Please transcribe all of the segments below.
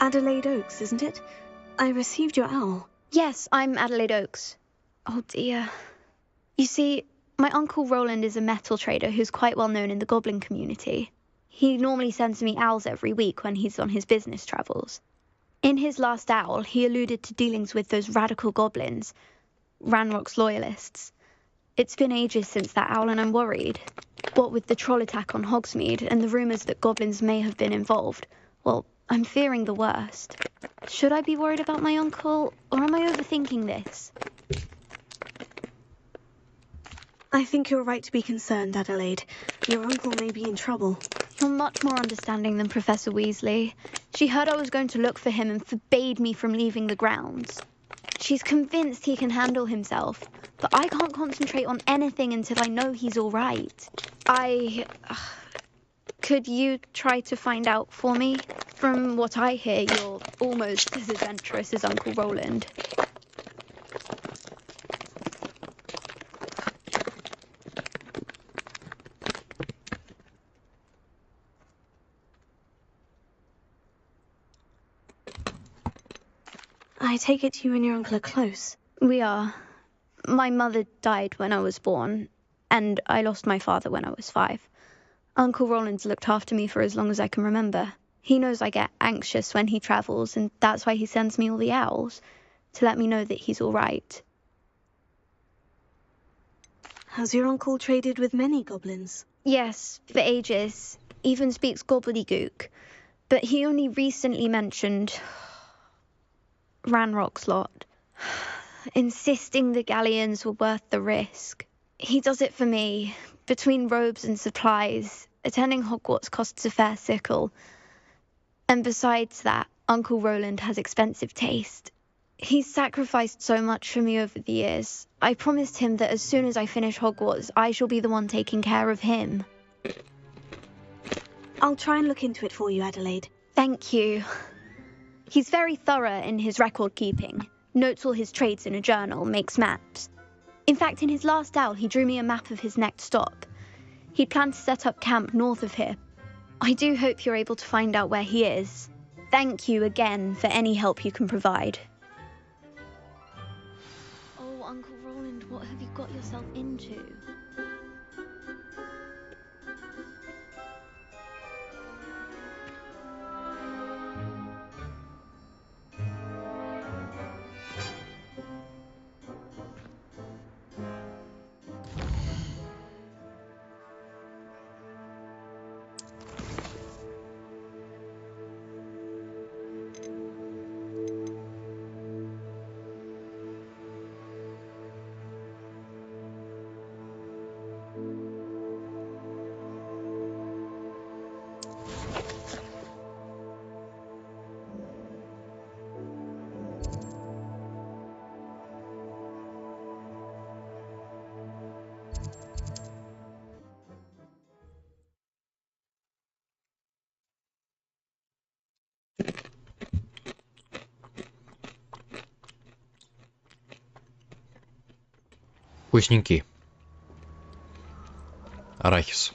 Adelaide Oaks, isn't it? I received your owl. Yes, I'm Adelaide Oaks. Oh dear. You see, my Uncle Roland is a metal trader who's quite well known in the goblin community. He normally sends me owls every week when he's on his business travels. In his last owl, he alluded to dealings with those radical goblins, Ranrock's loyalists. It's been ages since that owl and I'm worried. What with the troll attack on Hogsmeade and the rumours that goblins may have been involved, well, I'm fearing the worst. Should I be worried about my uncle, or am I overthinking this? I think you're right to be concerned, Adelaide. Your uncle may be in trouble. You're much more understanding than Professor Weasley. She heard I was going to look for him and forbade me from leaving the grounds. She's convinced he can handle himself, but I can't concentrate on anything until I know he's all right. Could you try to find out for me? From what I hear, you're almost as adventurous as Uncle Roland. I take it you and your uncle are close. We are. My mother died when I was born, and I lost my father when I was 5. Uncle Roland's looked after me for as long as I can remember. He knows I get anxious when he travels, and that's why he sends me all the owls, to let me know that he's all right. Has your uncle traded with many goblins? Yes, for ages. Even speaks gobbledygook. But he only recently mentioned Ranrock's lot, insisting the galleons were worth the risk. He does it for me. Between robes and supplies, attending Hogwarts costs a fair sickle. And besides that, Uncle Roland has expensive taste. He's sacrificed so much for me over the years. I promised him that as soon as I finish Hogwarts, I shall be the one taking care of him. I'll try and look into it for you, Adelaide. Thank you. He's very thorough in his record keeping. Notes all his trades in a journal, makes maps. In fact, in his last owl, he drew me a map of his next stop. He'd planned to set up camp north of here. I do hope you're able to find out where he is. Thank you again for any help you can provide. Oh, Uncle Roland, what have you got yourself into? Вкусненький. Арахис.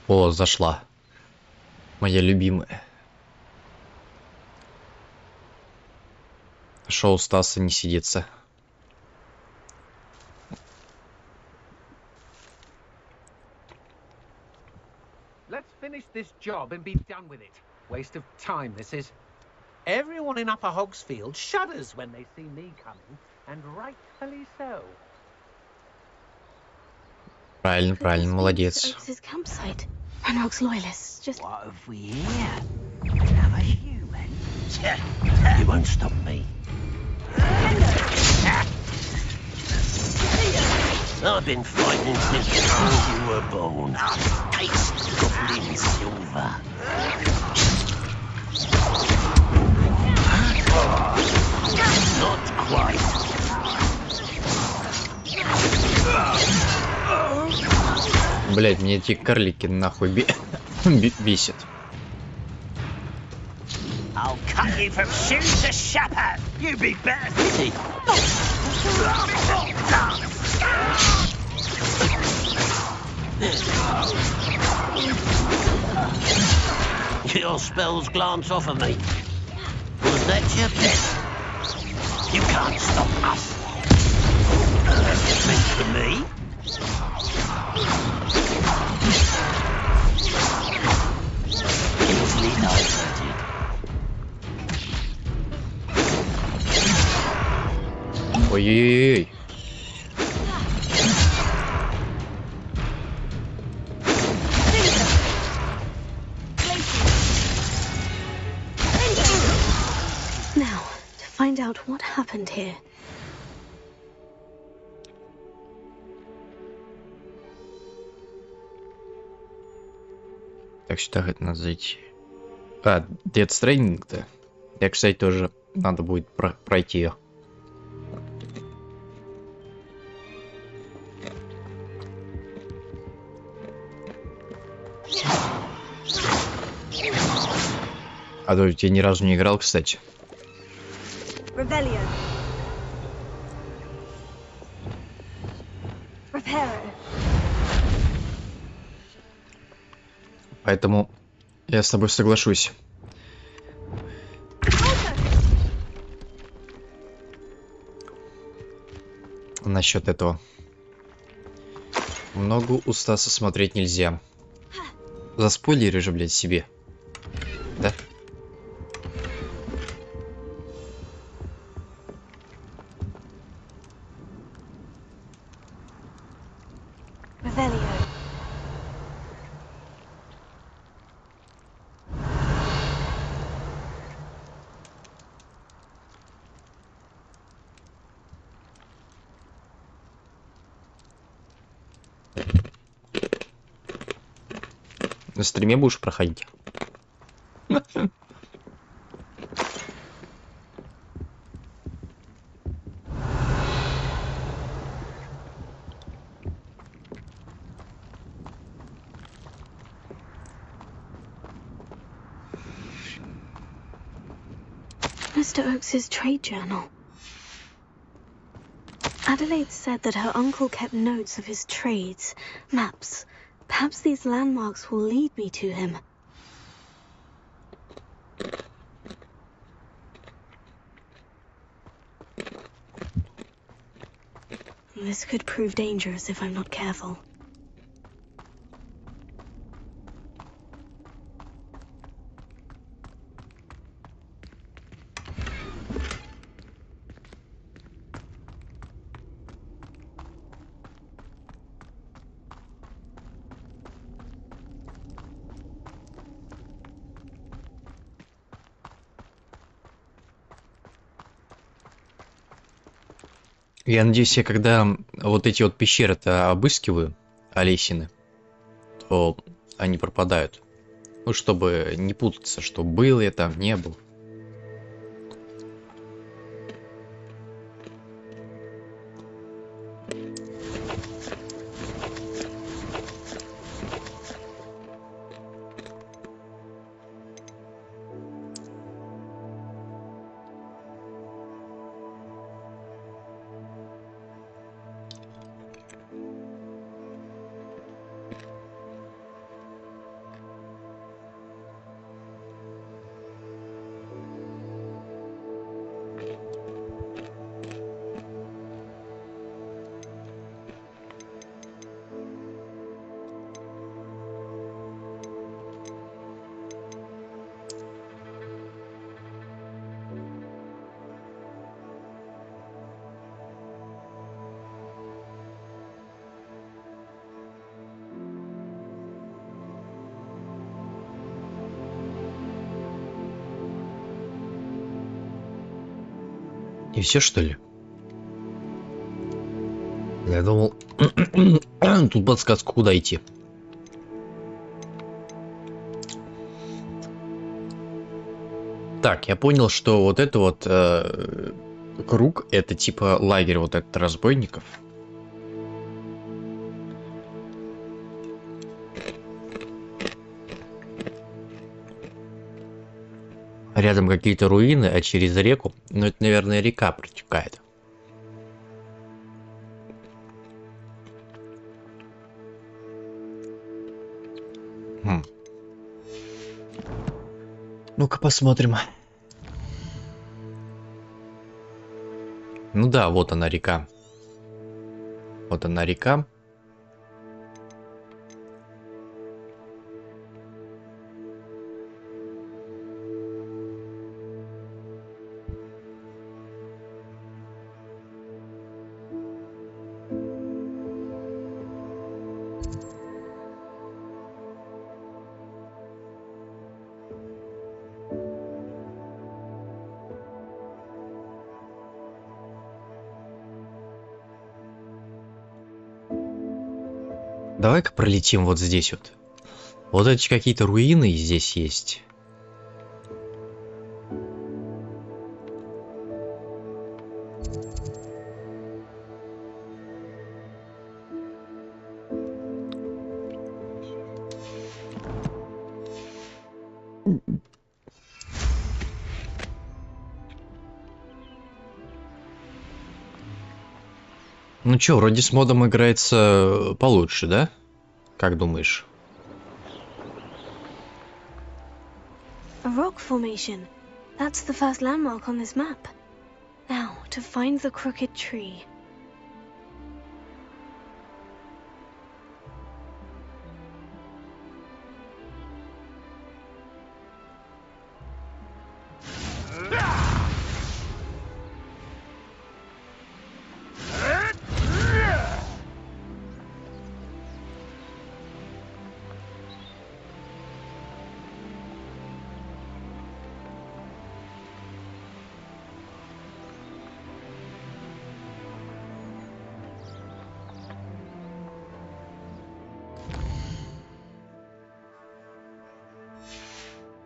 О, зашла. Моя любимая. Шоу Стаса не сидится. Let's finish this job and be done with it. Waste of time, this is. Everyone in Upper Hogsfield shudders when they see me coming, and rightfully so. Правильно, правильно, молодец. Oaks' campsite. Ranrock's loyalists. Just What have we here? Another human? You won't stop me. I've been fighting since before you were born. Taste goblin silver. Not quite. Блять, мне эти карлики нахуй бесят. you from shoe to shepherd. You'd be better fitted. Your spells glance off of me. Was that your best? You can't stop us. Meant for me? Easily diverted. Ой-ой-ой. Now, to find out what happened here. Так, сюда хоть надо зайти. А, Death Stranding-то. Я, кстати, тоже надо будет пройти ее. А то я ни разу не играл, кстати. Rebellion. Reparo. Поэтому я с тобой соглашусь. Насчет этого. Много у Стаса смотреть нельзя. Заспойлери же, блядь, себе. Да? Revelio. На стриме будешь проходить? Mr. Oakes's trade journal. Adelaide said that her uncle kept notes of his trades, maps. Perhaps these landmarks will lead me to him. This could prove dangerous if I'm not careful. Я надеюсь, я когда вот эти вот пещеры-то обыскиваю, Олесины, то они пропадают. Ну, чтобы не путаться, что был я там, не был. И все, что ли? Я думал, тут подсказка, куда идти. Так, я понял, что вот это вот круг, это типа лагерь вот этот разбойников. Рядом какие-то руины, а через реку, ну это, наверное, река протекает. Ну-ка посмотрим. Ну да, вот она река. Вот она река. Давай-ка пролетим вот здесь вот. Вот эти какие-то руины здесь есть. Ну чё, вроде с модом играется получше, да? Как думаешь? A rock formation. That's the first landmark on this map. Now, to find the crooked tree.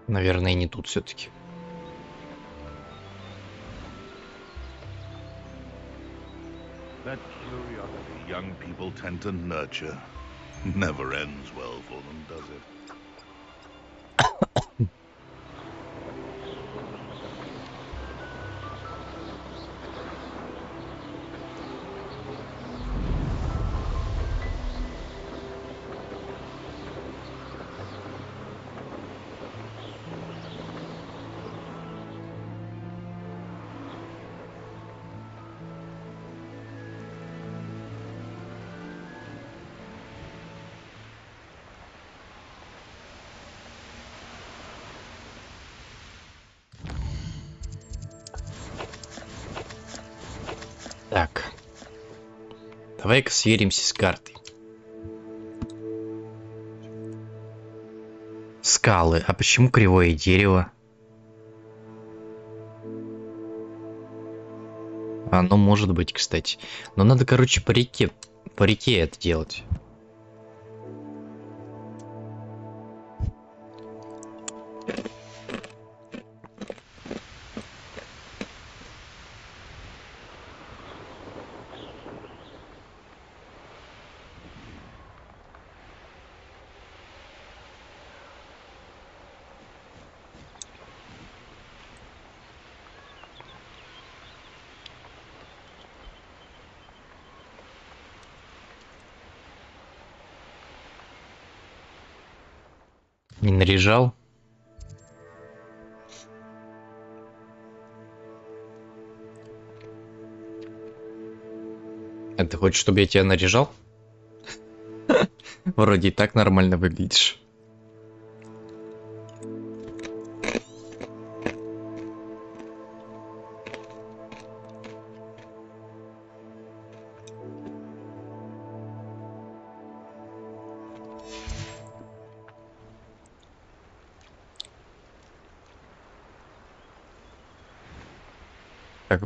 Наверное, не тут все-таки. That curiosity young people tend to nurture never ends well for them, does it? Так. Давай-ка сверимся с картой. Скалы. А почему кривое дерево? Оно может быть, кстати. Но надо, короче, по реке это делать. Не наряжал? А ты хочешь, чтобы я тебя наряжал? Вроде и так нормально выглядишь.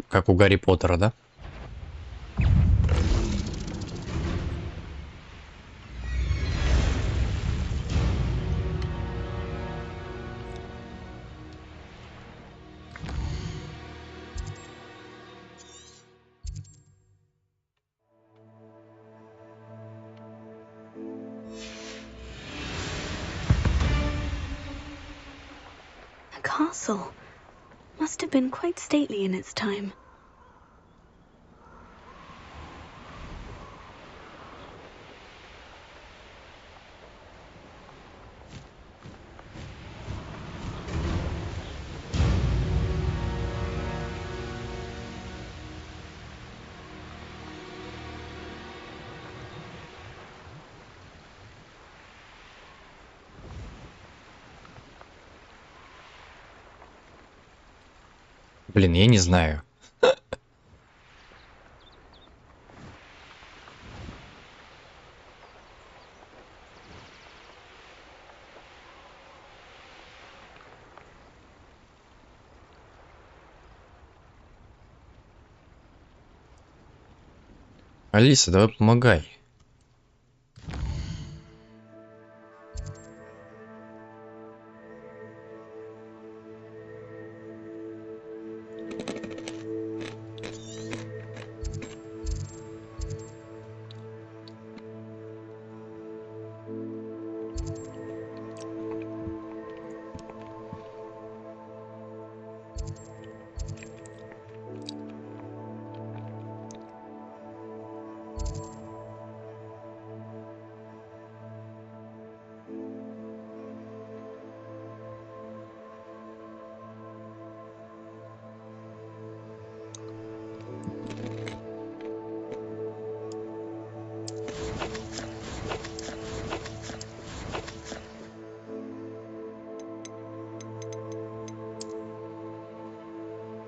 Как у Гарри Поттера, да? A castle. must have been quite stately in its time. Блин, я не знаю. Алиса, давай помогай.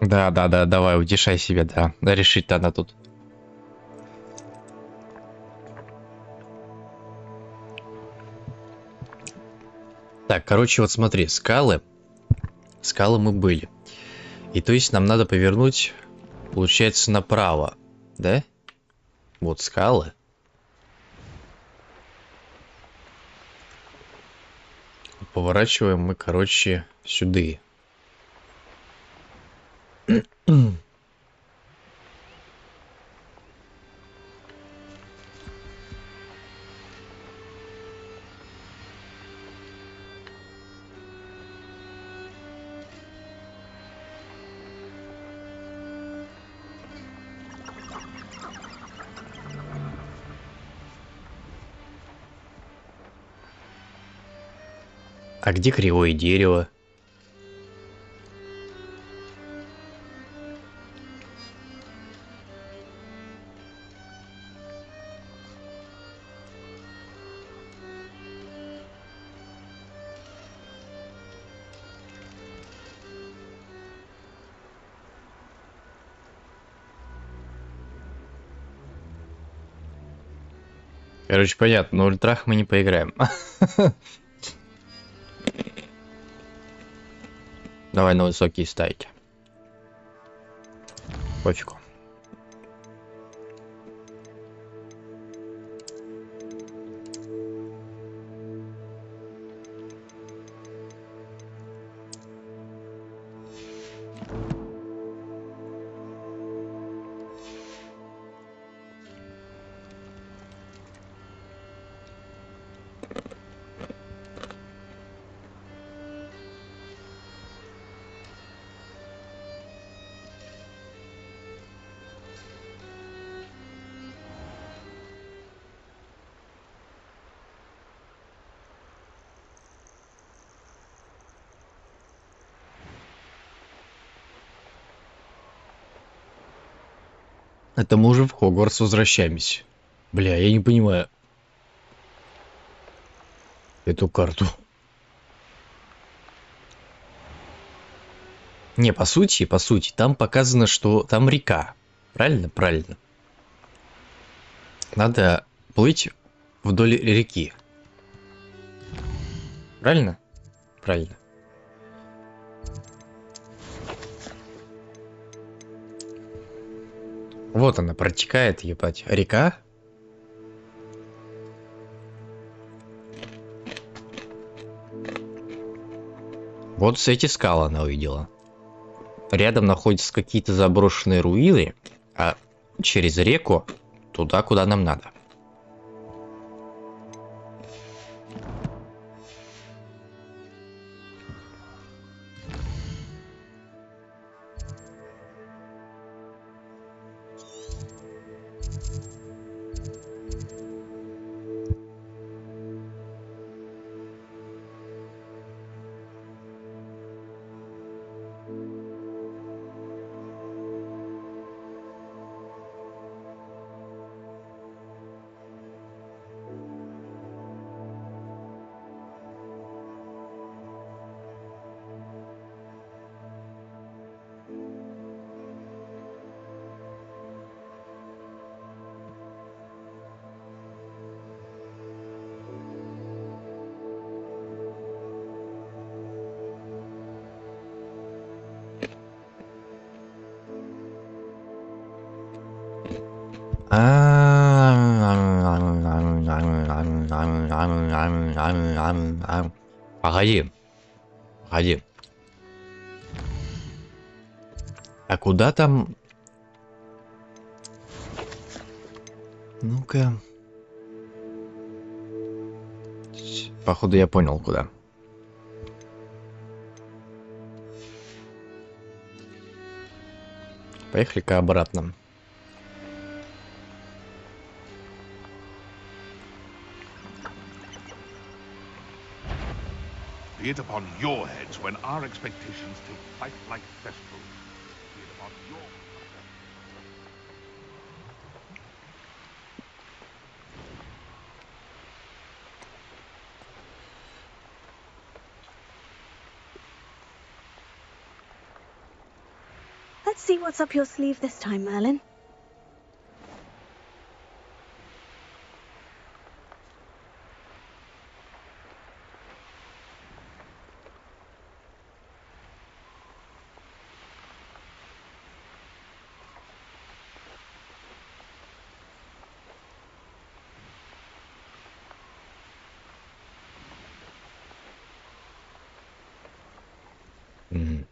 Да, давай, утешай себя, да. Решить-то она тут. Так, короче, вот смотри, скалы. Скалы мы были. И то есть нам надо повернуть, получается, направо, да? Вот скалы. Поворачиваем мы, короче, сюда. А где кривое дерево? Короче, понятно, на ультрах мы не поиграем. Давай на высокие ставить. Пофигу. Это мы уже в Хогвартс возвращаемся. Бля, я не понимаю эту карту. Не, по сути, там показано, что там река. Правильно? Правильно. Надо плыть вдоль реки. Правильно? Правильно. Вот она протекает, ебать. Река. Вот с эти скалы она увидела. Рядом находятся какие-то заброшенные руины, а через реку туда, куда нам надо. Погоди. Погоди. А куда там? Ну-ка. Походу я понял, куда. Поехали-ка обратно. Be it upon your heads when our expectations take flight like thestrals. Be it upon your... Let's see what's up your sleeve this time, Merlin. Мгм.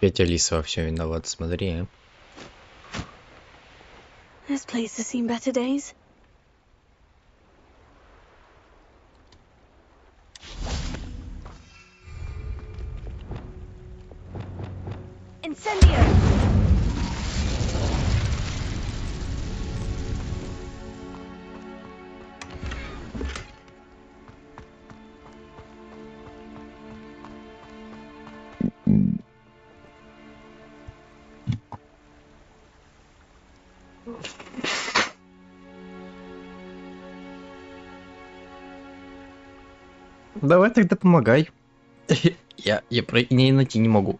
Опять Алиса во всем виновата, смотри, а. This place has seen better days. Incendio! Давай тогда помогай. Я не найти не могу.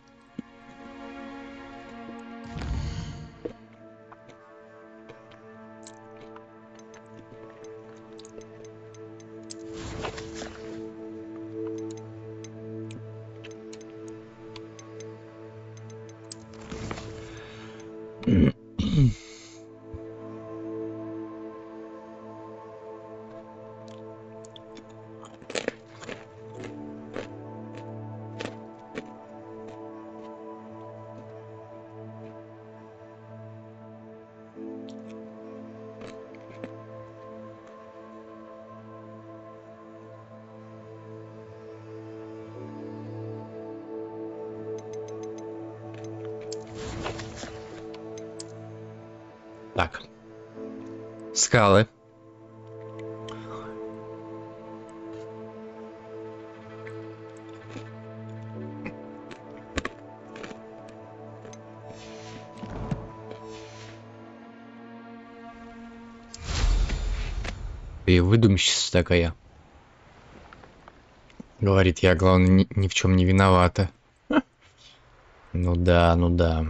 Так. Скалы. И выдумщица такая. Говорит, я, главное, ни в чем не виновата. Ну да, ну да.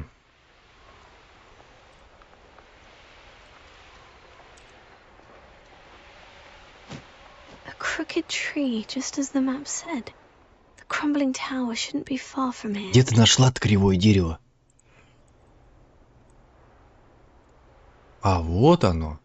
A crooked tree, just as the map said. The crumbling tower shouldn't be far from here. Где ты нашла-то кривое дерево? А вот оно.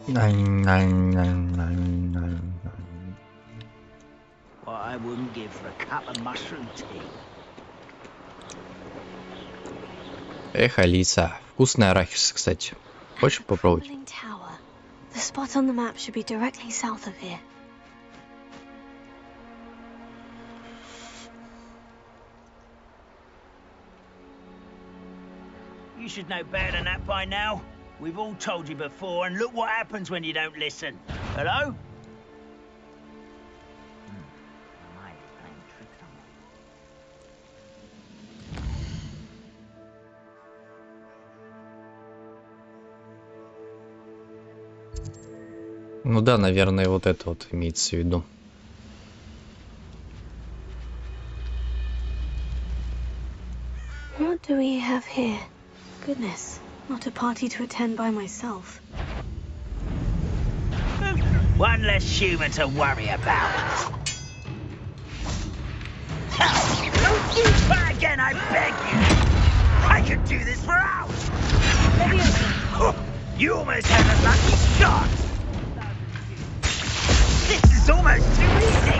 What I wouldn't give for a cup of mushroom tea. Эх, Алиса. Вкусный арахис, кстати. Хочешь попробовать? Crumbling tower. The spot on the map should be directly south of here. You should know better than that by now. We've all told you before, and look what happens when you don't listen. Hello? Ну да, наверное, вот это вот имеется в виду. What do we have here? Goodness, not a party to attend by myself. One less human to worry about. Don't you try again, I beg you! I could do this for hours! You almost had a lucky shot! This is almost too easy!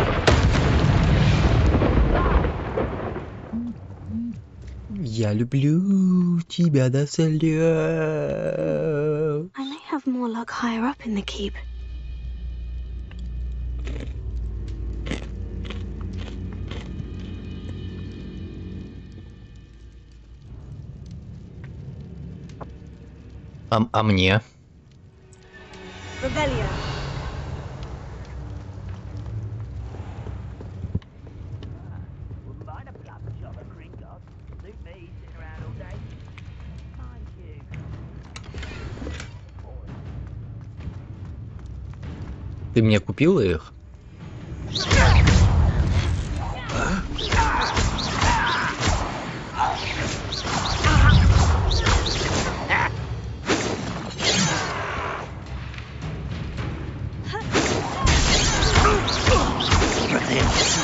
Я люблю тебя до слез. I may have more luck higher up in the keep. А мне? Revelio. Wouldn't mind a plum shop at Gringotts. Suit me, sitting around all day. Mind you. Ты мне купила их?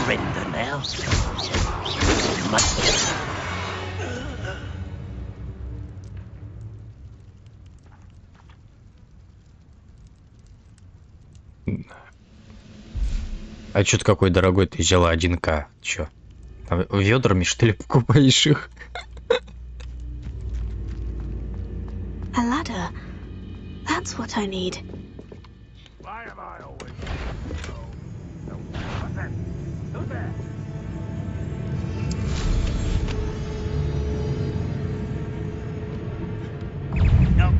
Surrender now. А чё ты какой дорогой ты взяла 1К? Чё? Ведрами, что ли, покупаешь их? A ladder. That's what I need. Why am I always... Who's there? No.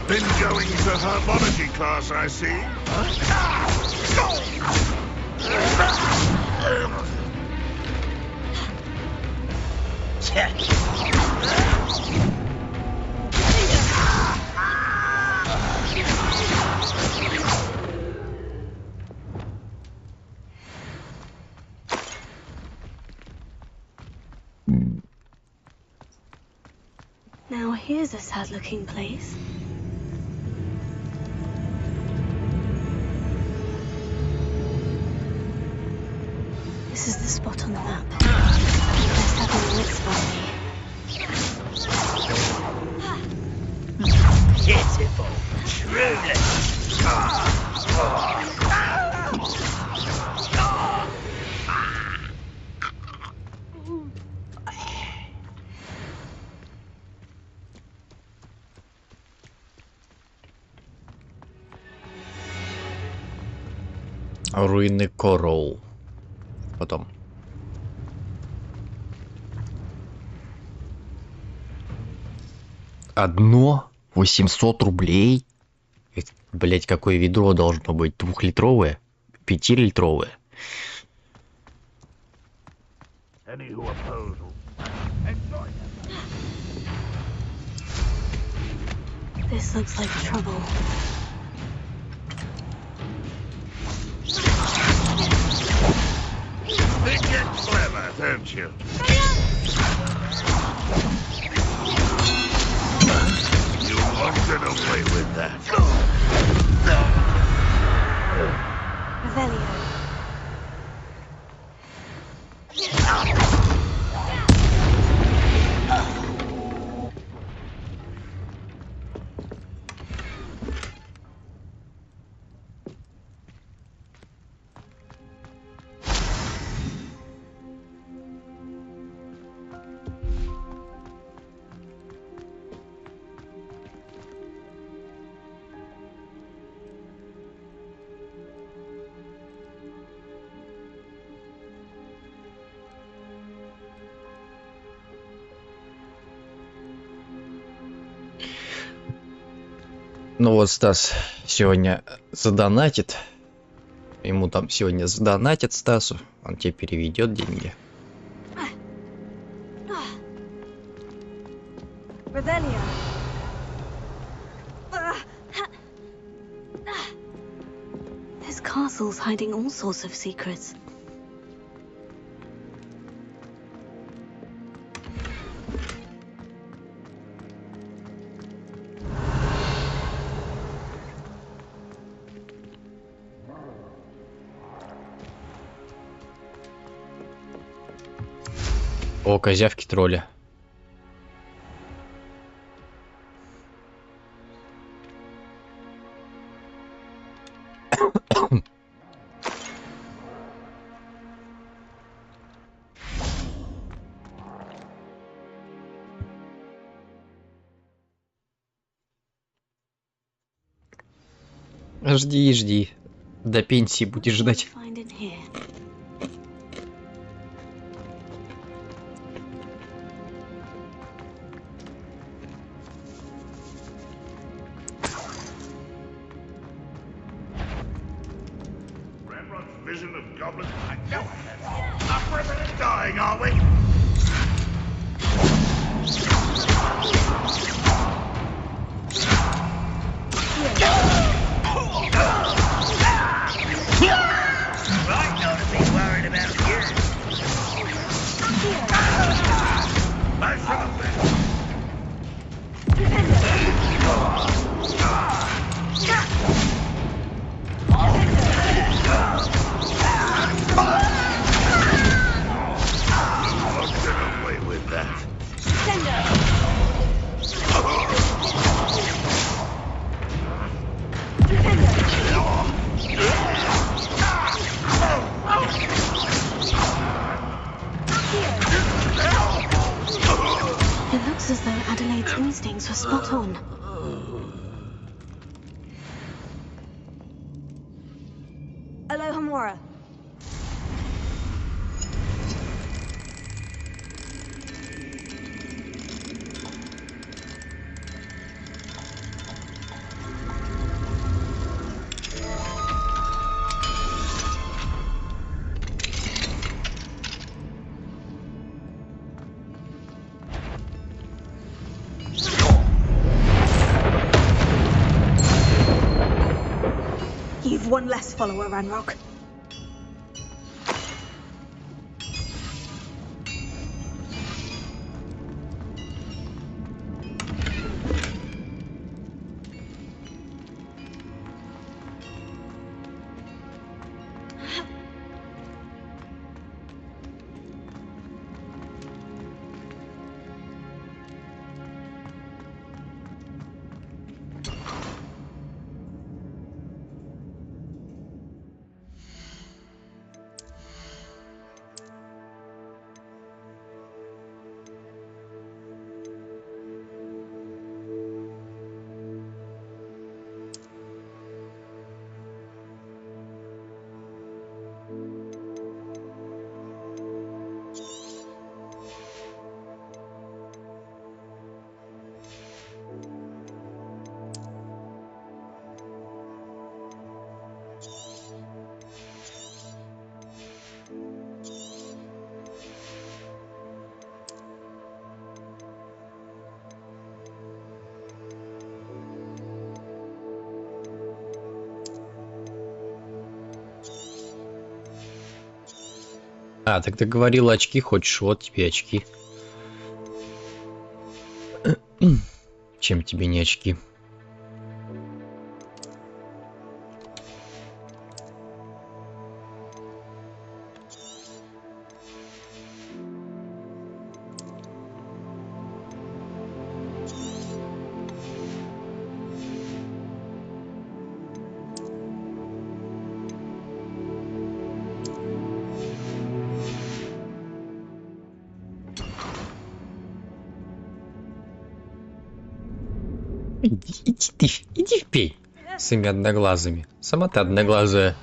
Been going to herbology class, I see. Now here's a sad-looking place. This is the spot on the map. Best have a wits by me. Pitiful. Truly. Руины Королл. Потом. Одно 800 рублей? Это, блять, какое ведро должно быть? 2-литровое? 5-литровое? Any who oppose will enjoy them. This looks like trouble. Think you're clever, don't you? You won't get away with that. Revelio. Ну вот Стас сегодня задонатит. Ему там сегодня задонатит Стасу. Он тебе переведет деньги. This castle's hiding all sorts of secrets. О, козявки тролля. Жди, жди. До пенсии будешь ждать. Find in here. Ramrod's vision of goblins. I know it. Not further than dying, are we? Right, not to be worried about you. Most of them. I'll get away with that. It looks as though Adelaide's instincts were spot on. Alohomora. You've one less follower, Ranrock. А, так ты говорила, очки хочешь, вот тебе очки. Чем тебе не очки? Иди впей с своими одноглазыми. Сама ты одноглазая.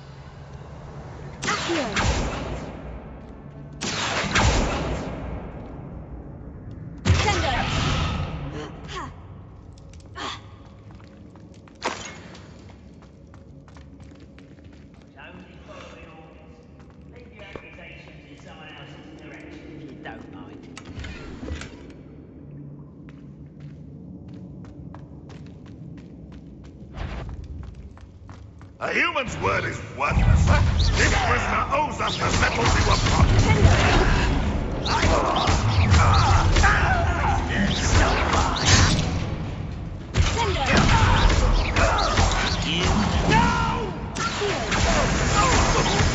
A human's word is worthless. This prisoner owes us the metal we were promised.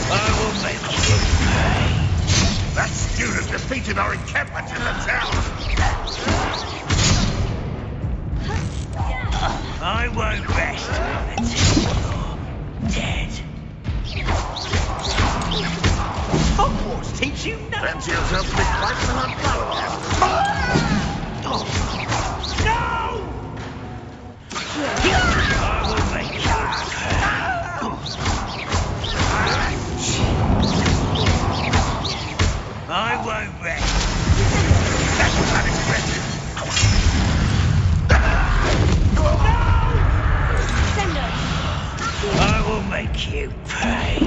I will make you pay. That student defeated our encampment in the town. I won't rest until you're dead. Hogwarts teach you nothing. Fancy yourself to be quite an No! I will make you pay. I won't rest. That was unexpected. I will make you pay.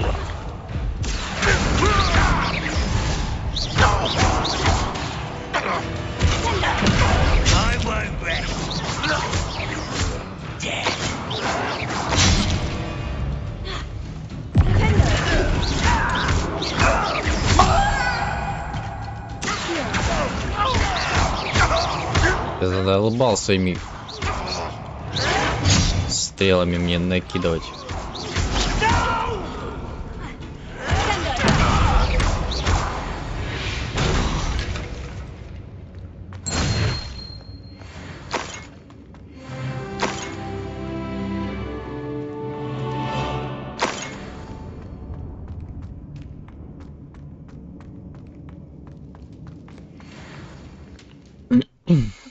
I won't rest. Dead. Я задолбал своими стрелами мне накидывать.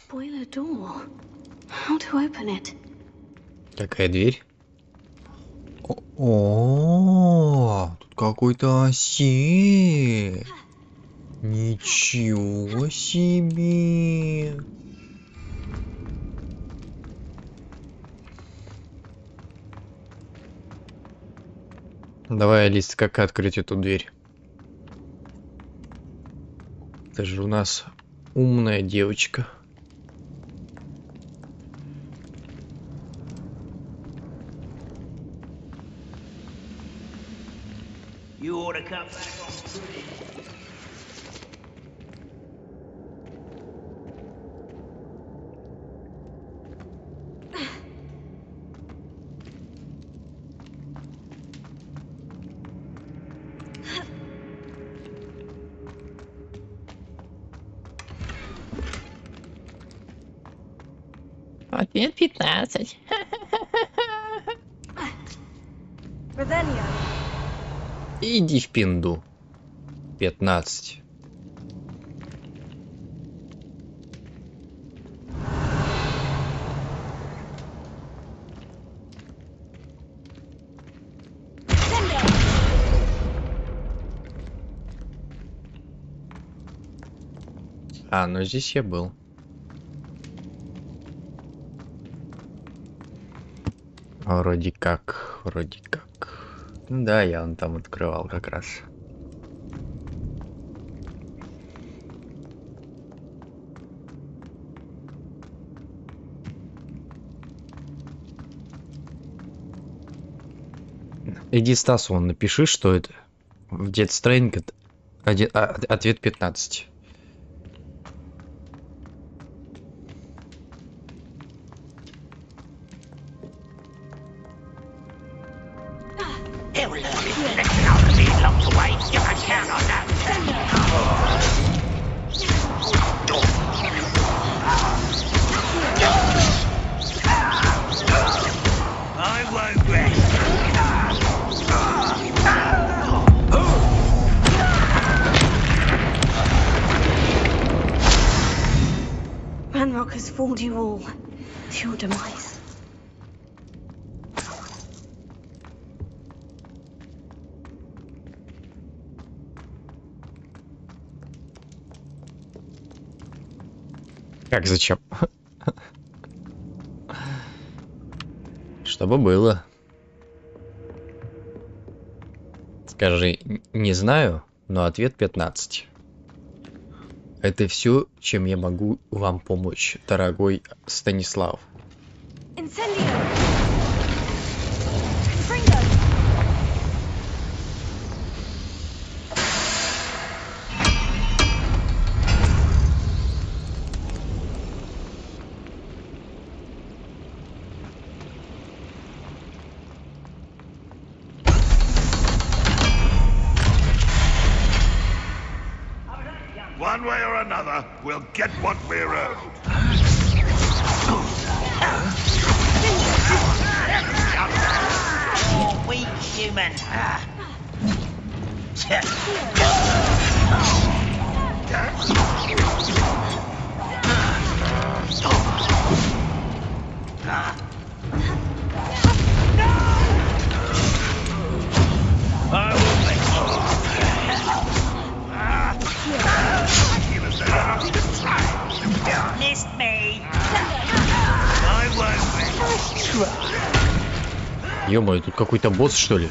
Boiler door. How to open it? Какая дверь? О, тут какой-то осей. Ничего себе. Давай, Алис, как открыть эту дверь? Это же у нас умная девочка. You ought to come back on footage. Ответ 15. Иди в пинду. 15. А, ну здесь я был. Вроде как, вроде как. Ну да, я он там открывал как раз. Иди, Стас, вон, напиши, что это. В Death Stranding ответ 15. He'll learn his lesson after being locked away. You can count on that. I won't rest. Ranrock has fooled you all to your demise. Как зачем? Чтобы было. Скажи, не знаю, но ответ 15. Это все, чем я могу вам помочь, дорогой Станислав. Incendio! Fringo! brother. We'll get what we're owed. Weak human. Missed me. I won't. Ё-моё, тут какой-то босс, что ли?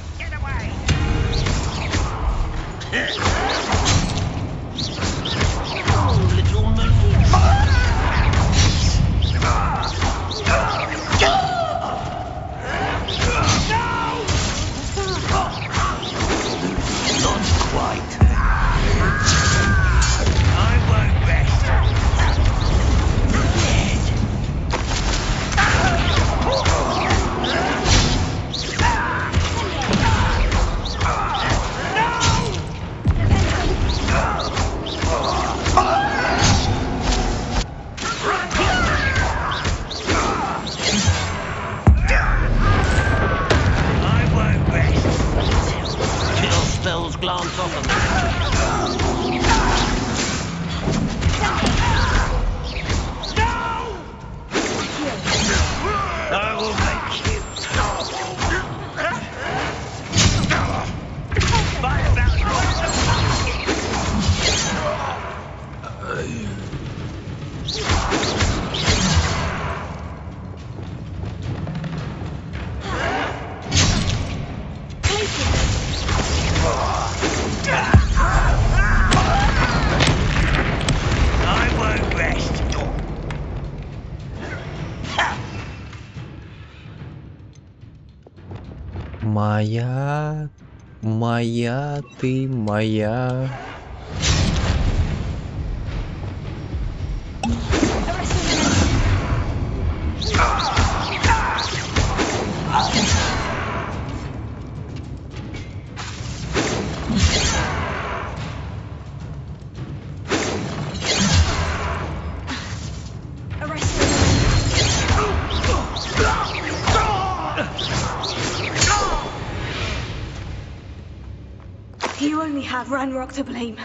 Glance off of me. I will make you. Моя, ты моя. You only have Ranrock to blame.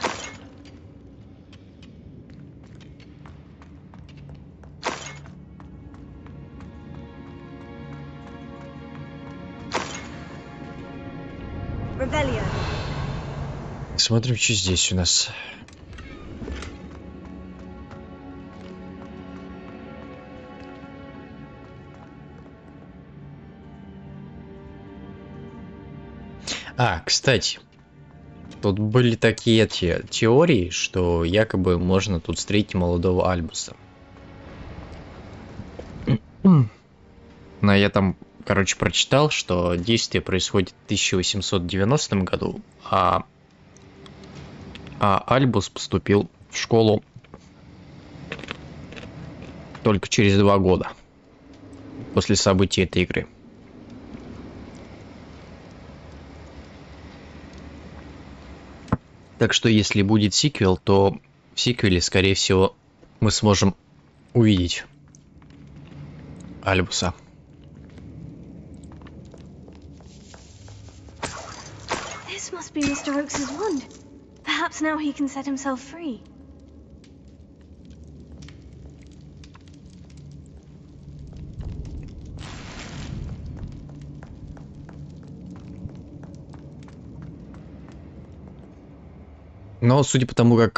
Rebellion. Смотрим, что здесь у нас. Кстати, тут были такие теории, что якобы можно тут встретить молодого Альбуса. Но я там, короче, прочитал, что действие происходит в 1890 году, а Альбус поступил в школу только через 2 года после событий этой игры. Так что если будет сиквел, то в сиквеле, скорее всего, мы сможем увидеть Альбуса. This must be Mr. Oakes's wand. Perhaps now he can set himself free. Но судя по тому, как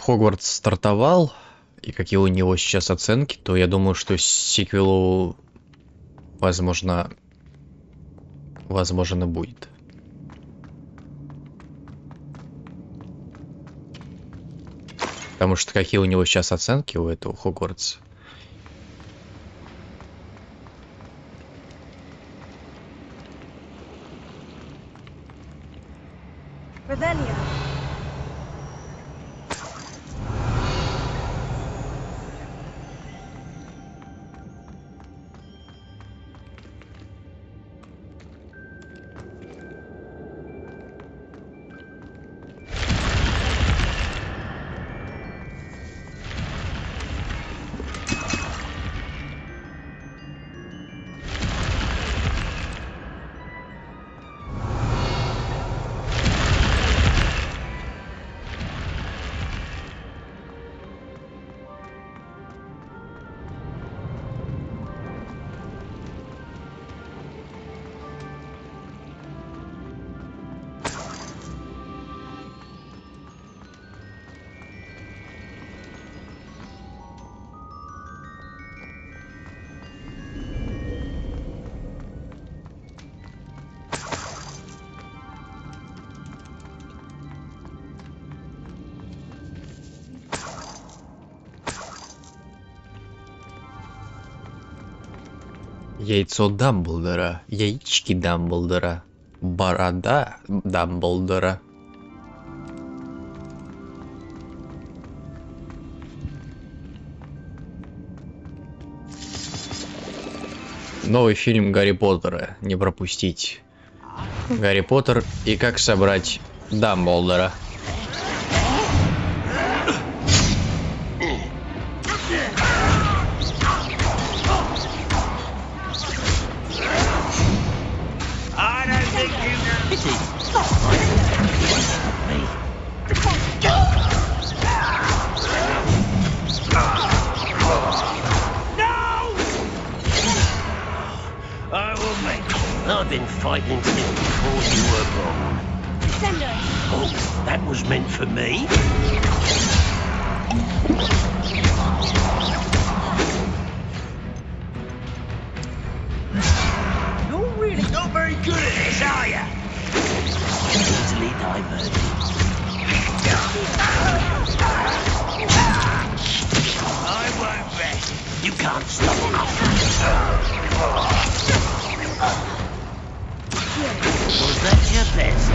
Хогвартс стартовал и какие у него сейчас оценки, то я думаю, что сиквелу возможно и будет. Потому что какие у него сейчас оценки у этого Хогвартса? Rebellion. Яйцо Дамблдора, яички Дамблдора, борода Дамблдора. Новый фильм Гарри Поттера не пропустить. Гарри Поттер и как собрать Дамблдора. I've been fighting since before you were born. Oh, that was meant for me. You're really not very good at this, are you? Easily diverted. I won't rest. You can't stop us. Was that your best?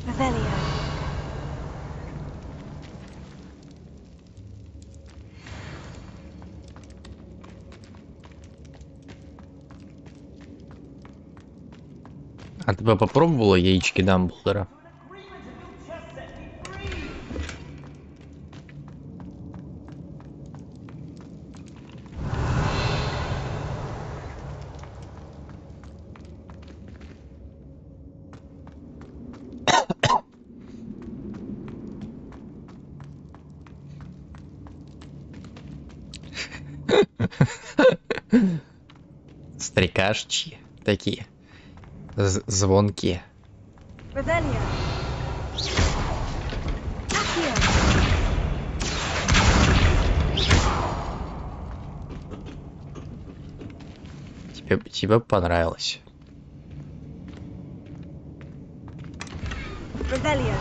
Revelio. А ты бы попробовала яички Дамблдора? Стрекашечки такие звонкие. Revelio. Тебе понравилось. Revelio.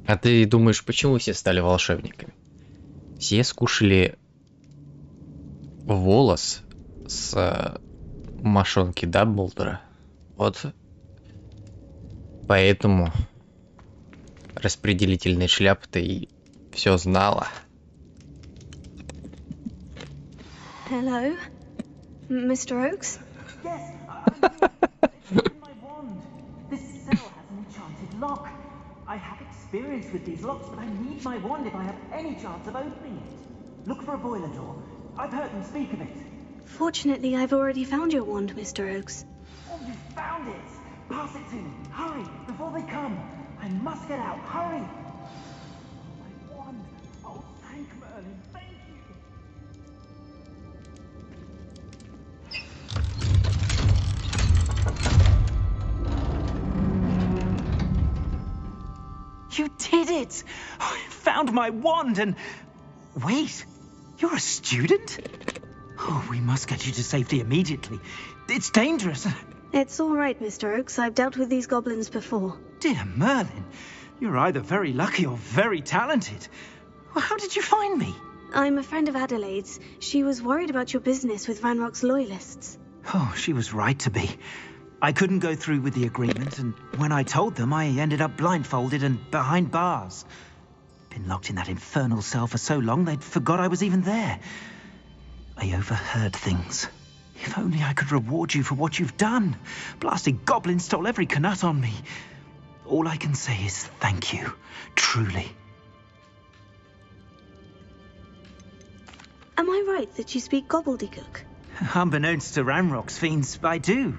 А ты думаешь, почему все стали волшебниками? Все скушали волос с мошонки Дамблдора. Вот поэтому распределительная шляпа-то и все знала. Hello, Mr. Oakes? Yes, I'm here. It's my wand. This cell has an enchanted lock. I have experience with these locks, but I need my wand if I have any chance of opening it. Look for a boiler door. I've heard them speak of it. Fortunately, I've already found your wand, Mr. Oakes. Oh, you found it! Pass it to me. Hurry, before they come. I must get out. Hurry! My wand. Oh, thank Merlin. Thank you. You did it! I found my wand and... Wait, you're a student? Oh, we must get you to safety immediately. It's dangerous. It's all right, Mr. Oakes. I've dealt with these goblins before. Dear Merlin, you're either very lucky or very talented. Well, how did you find me? I'm a friend of Adelaide's. She was worried about your business with Ranrock's loyalists. Oh, she was right to be. I couldn't go through with the agreement, and when I told them, I ended up blindfolded and behind bars. Been locked in that infernal cell for so long, they'd forgot I was even there. I overheard things. If only I could reward you for what you've done. Blasted goblins stole every knut on me. All I can say is thank you, truly. Am I right that you speak gobbledygook? Unbeknownst to Ranrock's fiends, I do.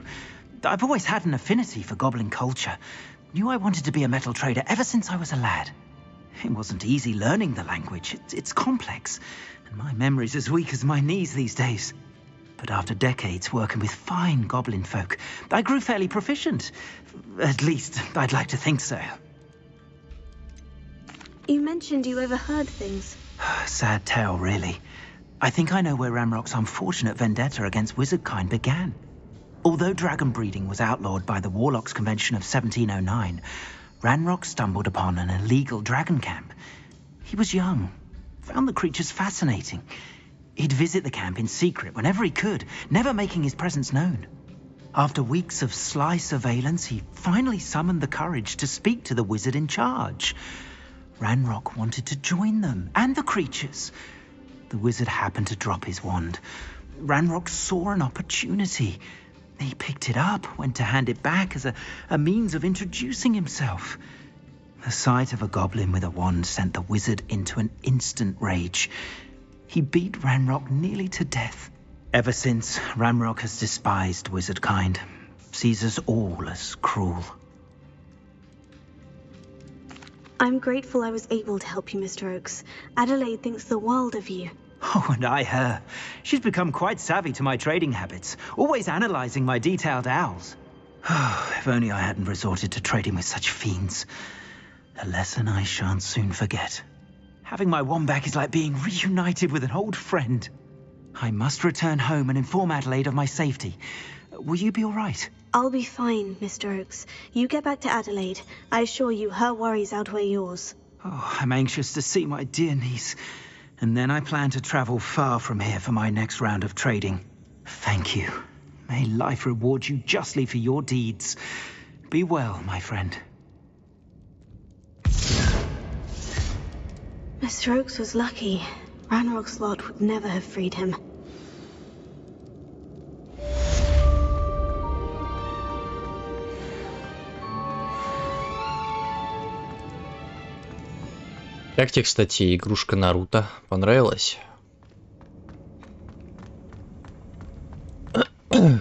I've always had an affinity for goblin culture. Knew I wanted to be a metal trader ever since I was a lad. It wasn't easy learning the language. It's complex, and my memory's as weak as my knees these days. But after decades working with fine goblin folk, I grew fairly proficient. At least, I'd like to think so. You mentioned you overheard things. Sad tale, really. I think I know where Ranrock's unfortunate vendetta against wizardkind began. Although dragon breeding was outlawed by the Warlocks Convention of 1709, Ranrock stumbled upon an illegal dragon camp. He was young, found the creatures fascinating. He'd visit the camp in secret whenever he could, never making his presence known. After weeks of sly surveillance, he finally summoned the courage to speak to the wizard in charge. Ranrock wanted to join them, and the creatures. The wizard happened to drop his wand. Ranrock saw an opportunity. He picked it up, went to hand it back as a means of introducing himself. The sight of a goblin with a wand sent the wizard into an instant rage. He beat Ranrock nearly to death. Ever since, Ranrock has despised wizardkind, sees us all as cruel. I'm grateful I was able to help you, Mr. Oakes. Adelaide thinks the world of you. Oh, and I her. She's become quite savvy to my trading habits, always analysing my detailed owls. If only I hadn't resorted to trading with such fiends. A lesson I shan't soon forget. Having my wand back is like being reunited with an old friend. I must return home and inform Adelaide of my safety. Will you be all right? I'll be fine, Mr. Oakes. You get back to Adelaide. I assure you, her worries outweigh yours. Oh, I'm anxious to see my dear niece. And then I plan to travel far from here for my next round of trading. Thank you. May life reward you justly for your deeds. Be well, my friend. Mr. Oakes was lucky. Ranrock's lot would never have freed him. Как тебе, кстати, игрушка Наруто? Понравилась?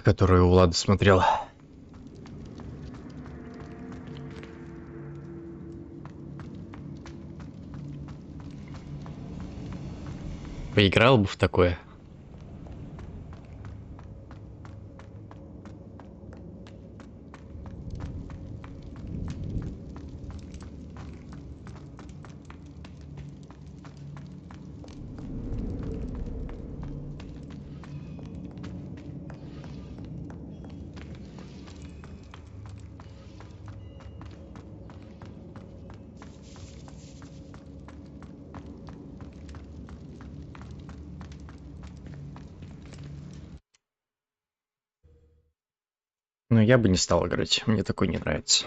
Которую Влада смотрел. Поиграл бы в такое. Но я бы не стал играть, мне такой не нравится.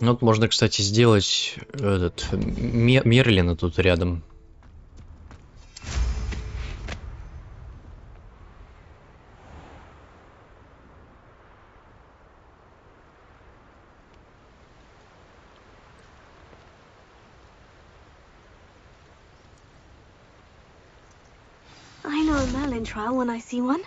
Ну вот можно, кстати, сделать этот Мерлина тут рядом. I know a Merlin trial when I see one.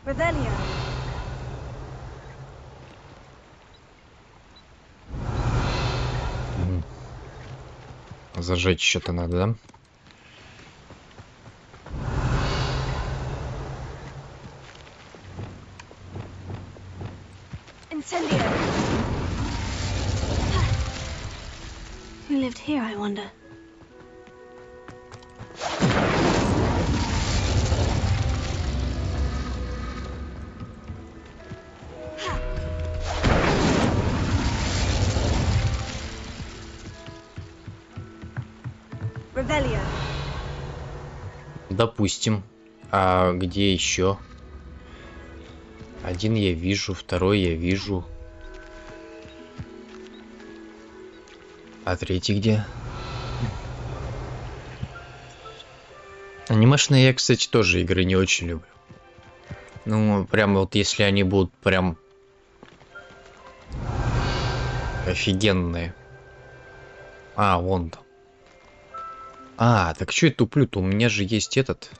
Revelio. Зажечь что-то надо, да? Who lived here, I wonder? Revelio. Допустим. А где еще? Один я вижу, второй я вижу. А третий где? Анимешные я, кстати, тоже игры не очень люблю. Ну, прям вот если они будут прям офигенные. А, вон там. А, так что я туплю-то? У меня же есть этот.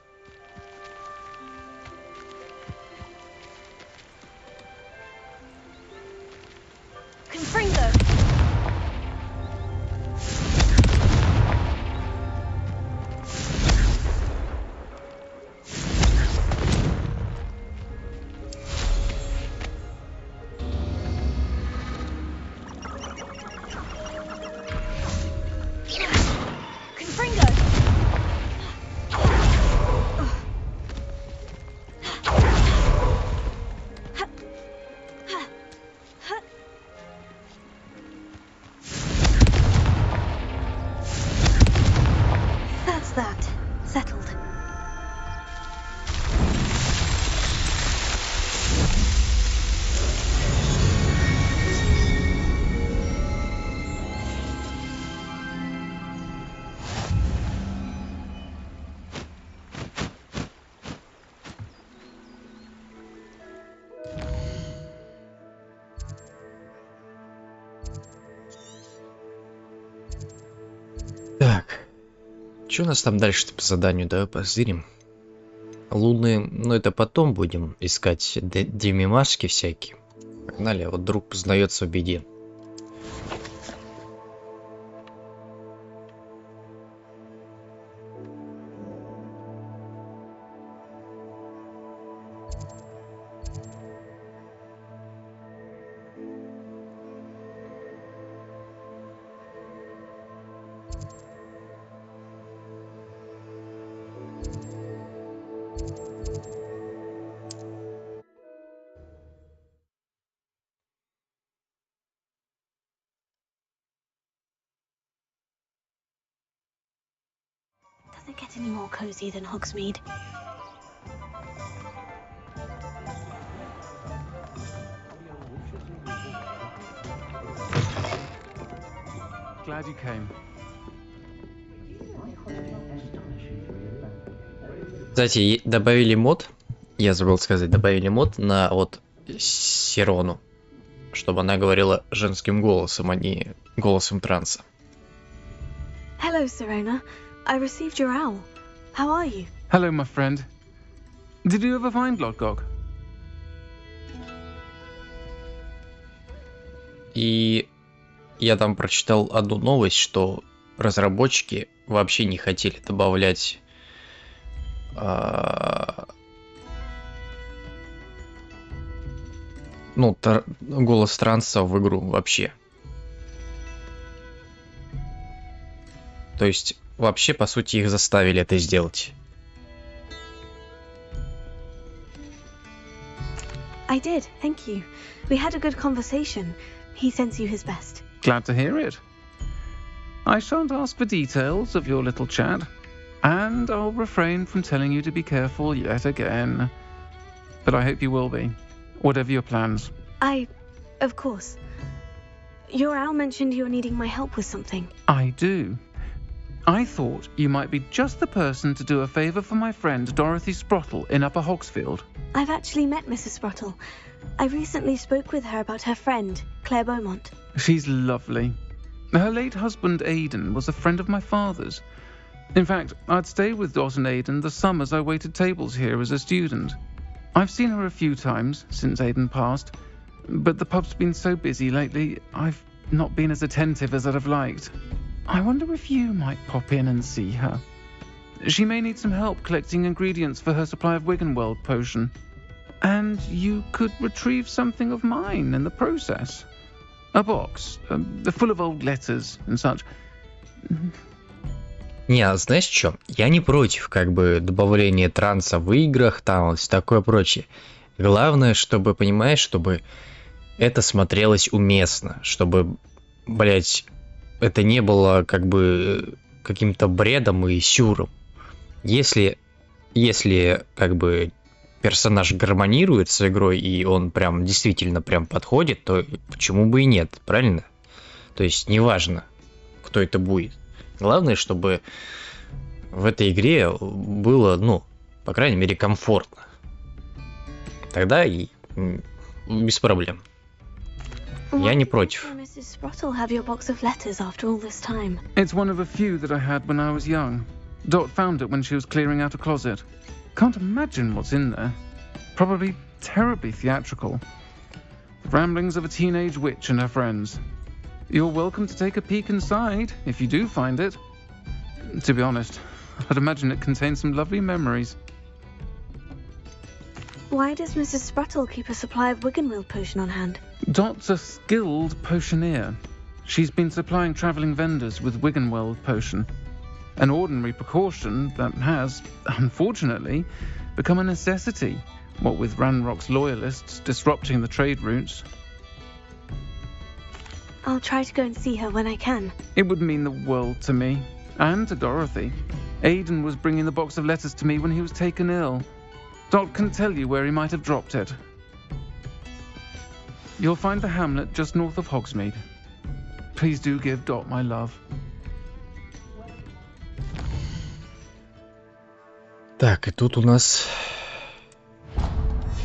Так, что у нас там дальше по заданию? Давай позырим. Луны, ну это потом будем искать демимашки всякие. Погнали, а вот друг познается в беде. Does it get any more cozy than Hogsmeade? Glad you came. Кстати, добавили мод, я забыл сказать, добавили мод на вот Сирону, чтобы она говорила женским голосом, а не голосом транса. Hello, Sirona. I received your owl. How are you? Hello, my friend. Did you ever find Lodgok? И я там прочитал одну новость, что разработчики вообще не хотели добавлять голос транса в игру вообще. То есть вообще, по сути, их заставили это сделать. I did, thank you. We had a good conversation. He sends you his best. Glad to hear it. I shan't ask for details of your little chat, and I'll refrain from telling you to be careful yet again. But I hope you will be, whatever your plans. Of course. Your owl mentioned you're needing my help with something. I do. I thought you might be just the person to do a favour for my friend Dorothy Sprottle in Upper Hogsfield. I've actually met Mrs. Sprottle. I recently spoke with her about her friend, Claire Beaumont. She's lovely. Her late husband Aidan was a friend of my father's. In fact, I'd stayed with Dot and Aidan the summers I waited tables here as a student. I've seen her a few times since Aidan passed, but the pub's been so busy lately, I've not been as attentive as I'd have liked. I wonder if you might pop in and see her. She may need some help collecting ingredients for her supply of Wiggenweld potion. And you could retrieve something of mine in the process. A box, full of old letters and such. Не, знаешь что? Я не против, как бы, добавления транса в играх, там, вот такое прочее. Главное, чтобы, понимаешь, чтобы это смотрелось уместно, чтобы, блять, это не было, как бы, каким-то бредом и сюром. Если, как бы, персонаж гармонирует с игрой, и он прям действительно прям подходит, то почему бы и нет, правильно? То есть неважно, кто это будет. Главное, чтобы в этой игре было, ну, по крайней мере, комфортно. Тогда и без проблем. Я не против. Mrs. Sprottle have your box of letters after all this time? It's one of a few that I had when I was young. Dot found it when she was clearing out a closet. Can't imagine what's in there. Probably terribly theatrical. The ramblings of a teenage witch and her friends. You're welcome to take a peek inside, if you do find it. To be honest, I'd imagine it contains some lovely memories. Why does Mrs. Sprottle keep a supply of Wiggenweld potion on hand? Dot's a skilled potioneer. She's been supplying travelling vendors with Wiggenweld potion. An ordinary precaution that has, unfortunately, become a necessity, what with Ranrock's loyalists disrupting the trade routes. I'll try to go and see her when I can. It would mean the world to me, and to Dorothy. Aiden was bringing the box of letters to me when he was taken ill. Dot can tell you where he might have dropped it. You'll find the hamlet just north of Hogsmeade. Please do give Dot my love. Так, и тут у нас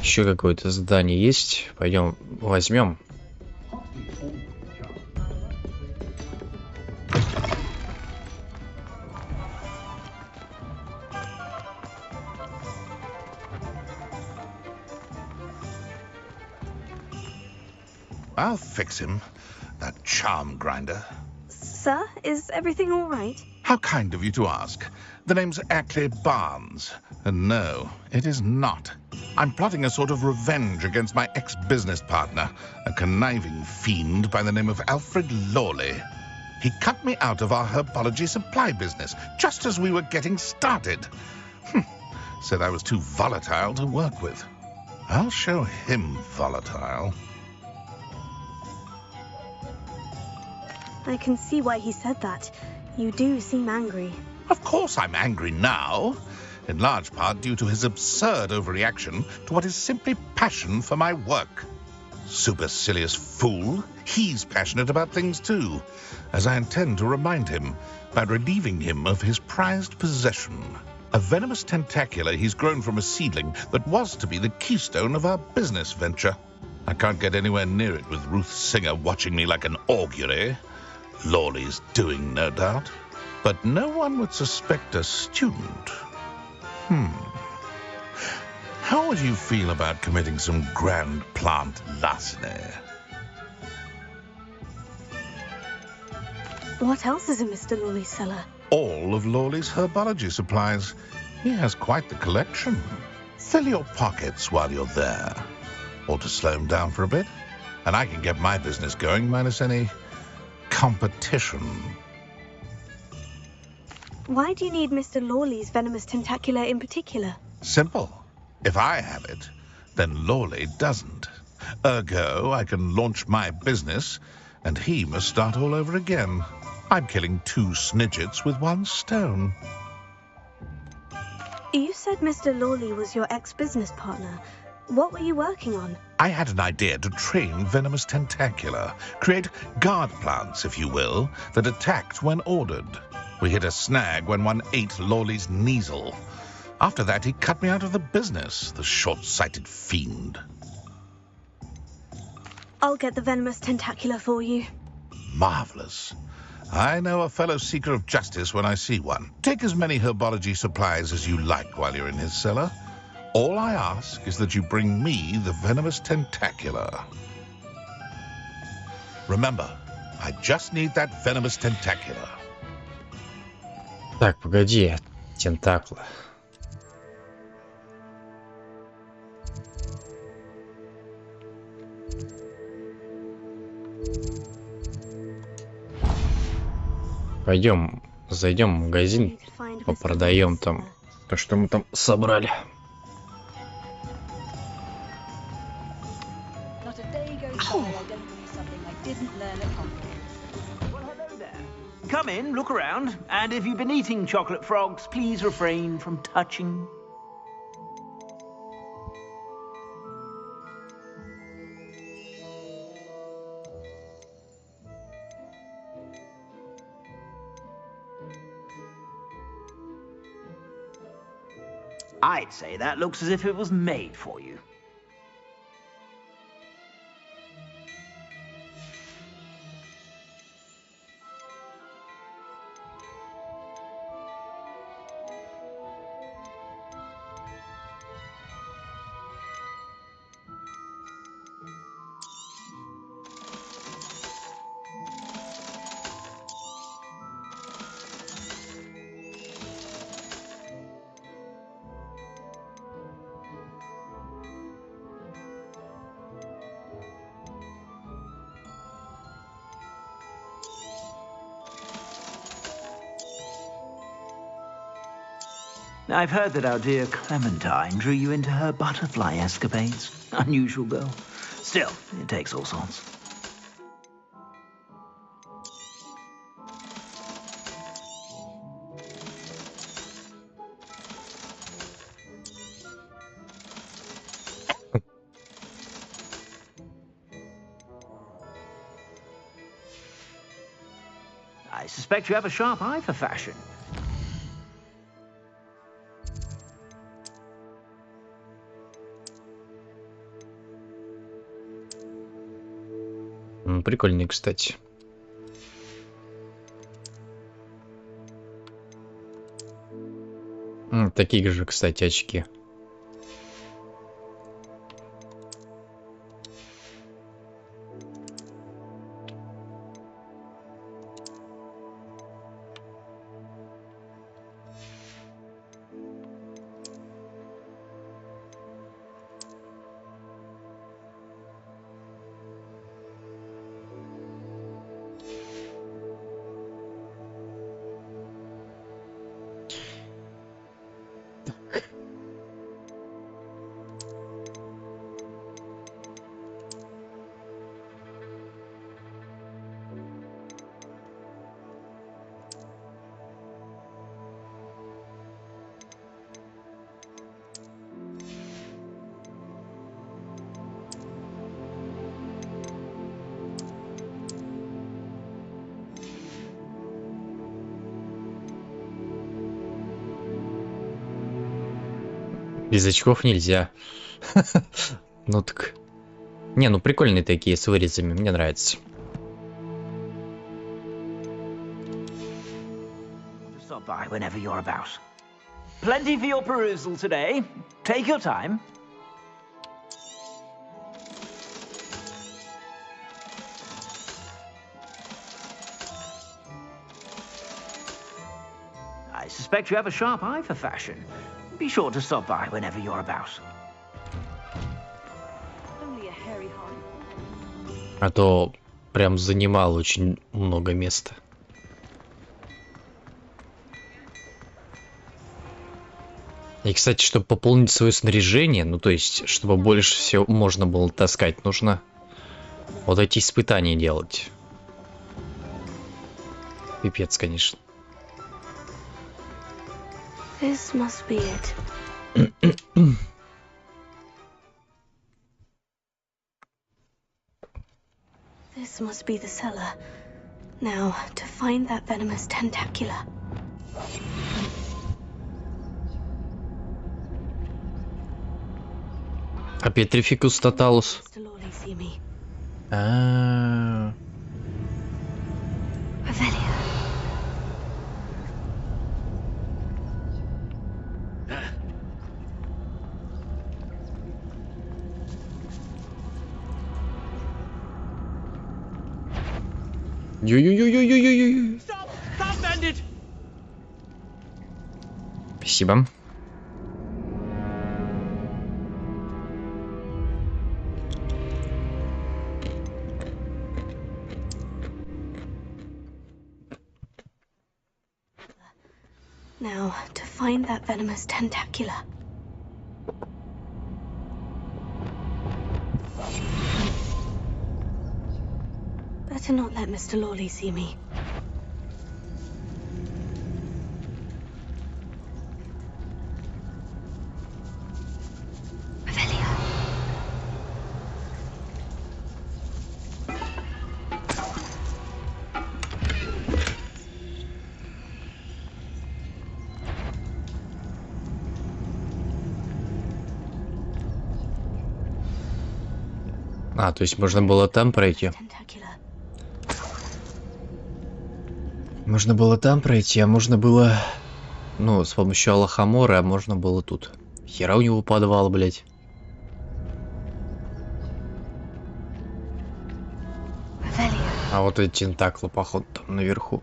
еще какое-то задание есть. Пойдем возьмем. I'll fix him, that charm grinder. Sir, is everything all right? How kind of you to ask. The name's Ackley Barnes. And no, it is not. I'm plotting a sort of revenge against my ex-business partner, a conniving fiend by the name of Alfred Lawley. He cut me out of our herbology supply business just as we were getting started. Said I was too volatile to work with. I'll show him volatile. I can see why he said that. You do seem angry. Of course I'm angry now, in large part due to his absurd overreaction to what is simply passion for my work. Supercilious fool, he's passionate about things too, as I intend to remind him by relieving him of his prized possession. A venomous tentacula he's grown from a seedling that was to be the keystone of our business venture. I can't get anywhere near it with Ruth Singer watching me like an augury. Lawley's doing, no doubt. But no one would suspect a student. How would you feel about committing some grand plant larceny? What else is in Mr. Lawley's cellar? All of Lawley's herbology supplies. He has quite the collection. Fill your pockets while you're there. Or to slow him down for a bit. And I can get my business going minus any competition. Why do you need Mr. Lawley's venomous tentacula in particular? Simple. If I have it, then Lawley doesn't. Ergo, I can launch my business, and he must start all over again. I'm killing two snidgets with one stone. You said Mr. Lawley was your ex-business partner. What were you working on? I had an idea to train venomous tentacula, create guard plants, if you will, that attacked when ordered. We hit a snag when one ate Lawley's Kneasel. After that, he cut me out of the business, the short-sighted fiend. I'll get the venomous tentacula for you. Marvelous. I know a fellow seeker of justice when I see one. Take as many herbology supplies as you like while you're in his cellar. All I ask is that you bring me the venomous tentacula. Remember, I just need that venomous tentacula. Так, погоди, тентакла. Пойдем, зайдем в магазин, попродаем там то, что мы там собрали. Come in, look around, and if you've been eating chocolate frogs, please refrain from touching. I'd say that looks as if it was made for you. I've heard that our dear Clementine drew you into her butterfly escapades. Unusual girl. Still, it takes all sorts. I suspect you have a sharp eye for fashion. Прикольные, кстати. Такие же, кстати, очки. Без очков нельзя. Ну так. Не, ну прикольные такие с вырезами, мне нравится. Stop by whenever you're about. Plenty for your perusal today. Take your time. I suspect you have a sharp eye for fashion. Be sure to stop by whenever you're about. А то прям занимал очень много места. И, кстати, чтобы пополнить свое снаряжение, ну то есть, чтобы больше всего можно было таскать, нужно вот эти испытания делать. Пипец, конечно. This must be it. This must be the cellar. Now, to find that venomous tentacula. А Петрификус Тоталус? Ю-ю-ю-ю-ю-ю-ю. Спасибо. Now, to find that venomous tentacula. Better not let Mr. Lawley see me. А, то есть можно было там пройти. Можно было там пройти, а можно было... Ну, с помощью Аллахамора, а можно было тут. Хера у него подвал, блядь. А вот эти тентаклы, походу, там наверху.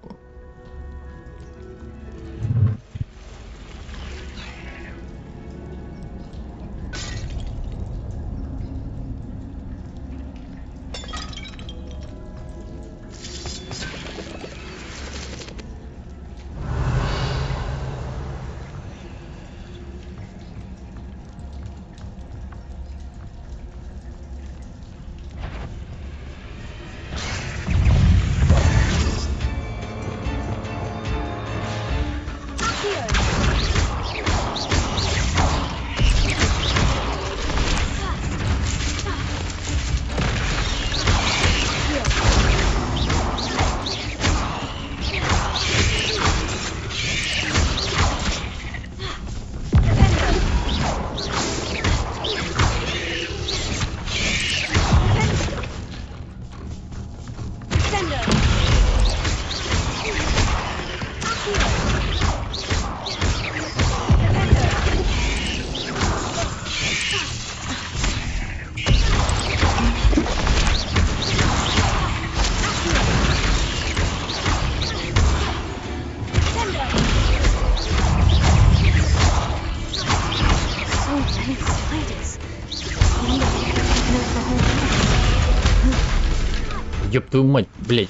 Ёб твою мать, блядь.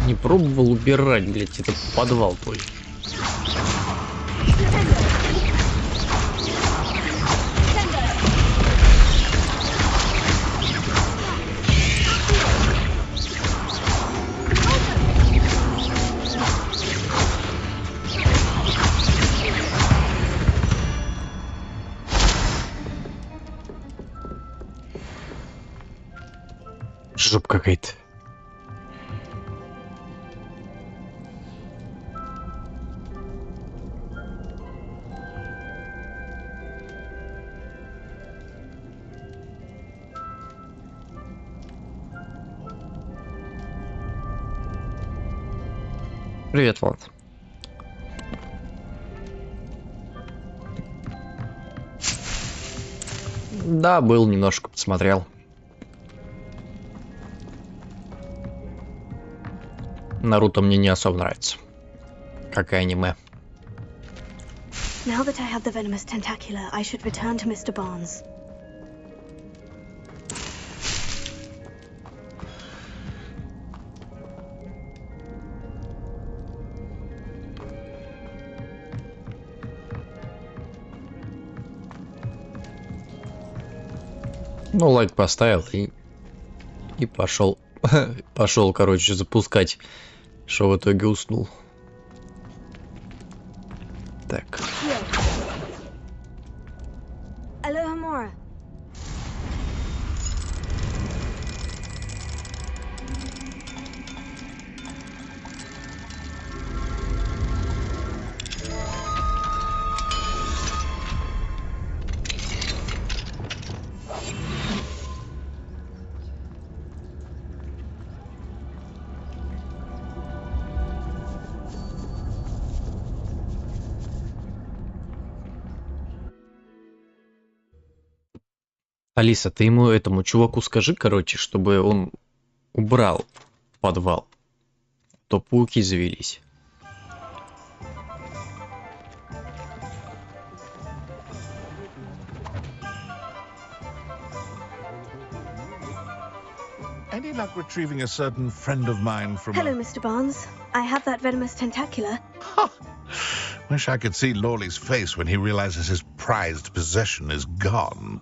Не пробовал убирать, блядь, этот подвал твой. Жоп какая-то. Привет, Влад. Да, был немножко, посмотрел. Наруто мне не особо нравится. Как и аниме. Now that I have the venomous tentacular, I should return to Mr. Barnes. Ну, лайк поставил и пошел. Пошел, короче, запускать. Что в итоге уснул. Так. Alohomora. Алиса, ты ему этому чуваку скажи, короче, чтобы он убрал подвал. То пауки завелись. Any luck retrieving a certain friend of mine from... Hello, Mr. Barnes. I have that venomous tentacular. Wish I could see Lawley's face when he realizes his prized possession is gone.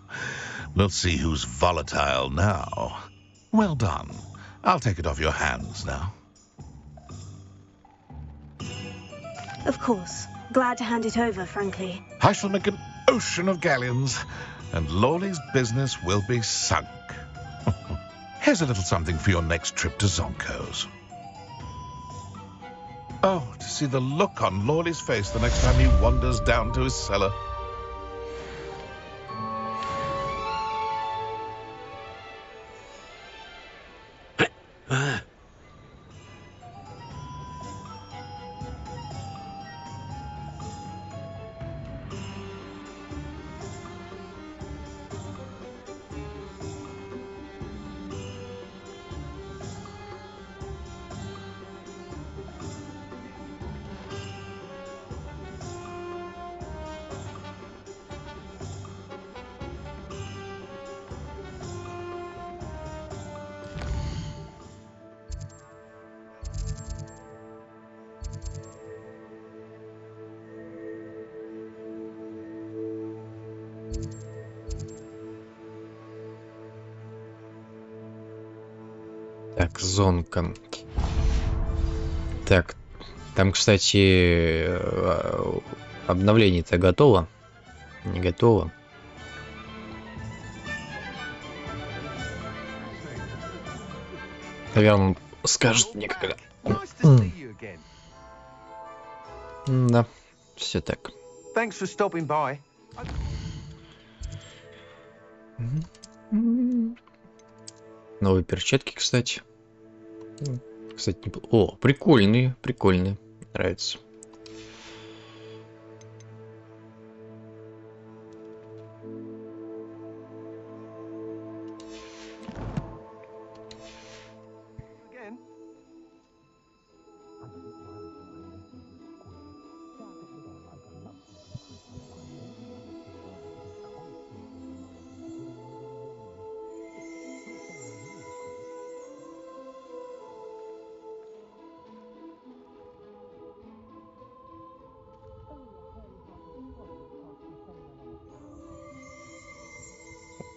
Let's see who's volatile now. Well done. I'll take it off your hands now. Of course. Glad to hand it over, frankly. I shall make an ocean of galleons, and Lawley's business will be sunk. Here's a little something for your next trip to Zonko's. Oh, to see the look on Lawley's face the next time he wanders down to his cellar. Так, зонка. Так, там, кстати, обновление-то готово? Не готово? Наверное, скажут мне когда. Да, все так. Новые перчатки, кстати. Кстати, о, прикольные, прикольные. Нравится.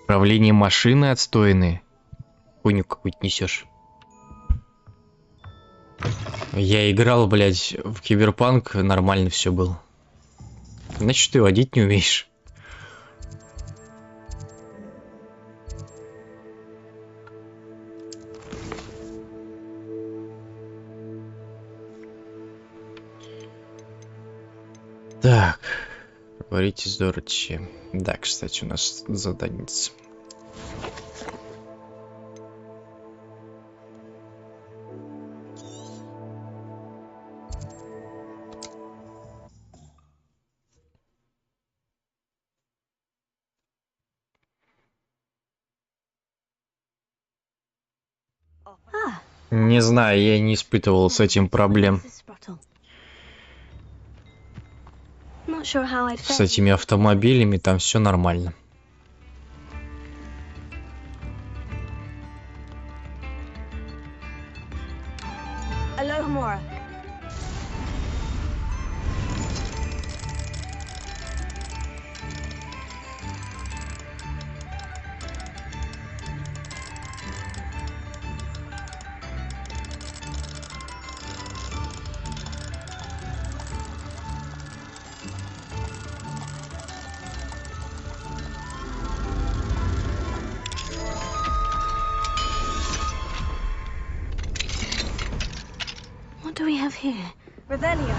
Управление машины отстойные. Хуйню какую-то несешь. Я играл, блядь, в Киберпанк, нормально все было. Значит, ты водить не умеешь. Так, говорите с Дороти. Да, кстати, у нас заданец. Не знаю, я не испытывал с этим проблем. С этими автомобилями там все нормально. What do we have here? Revelio.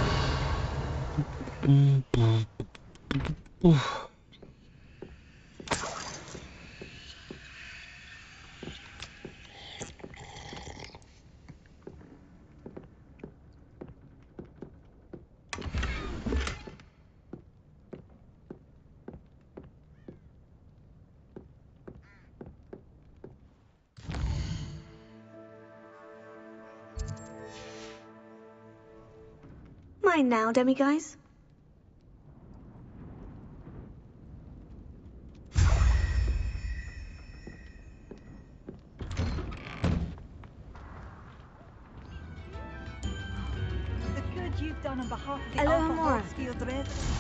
Mine now, demiguise. The good you've done on behalf of the Hello, Alpha Amora. Hogwarts residents.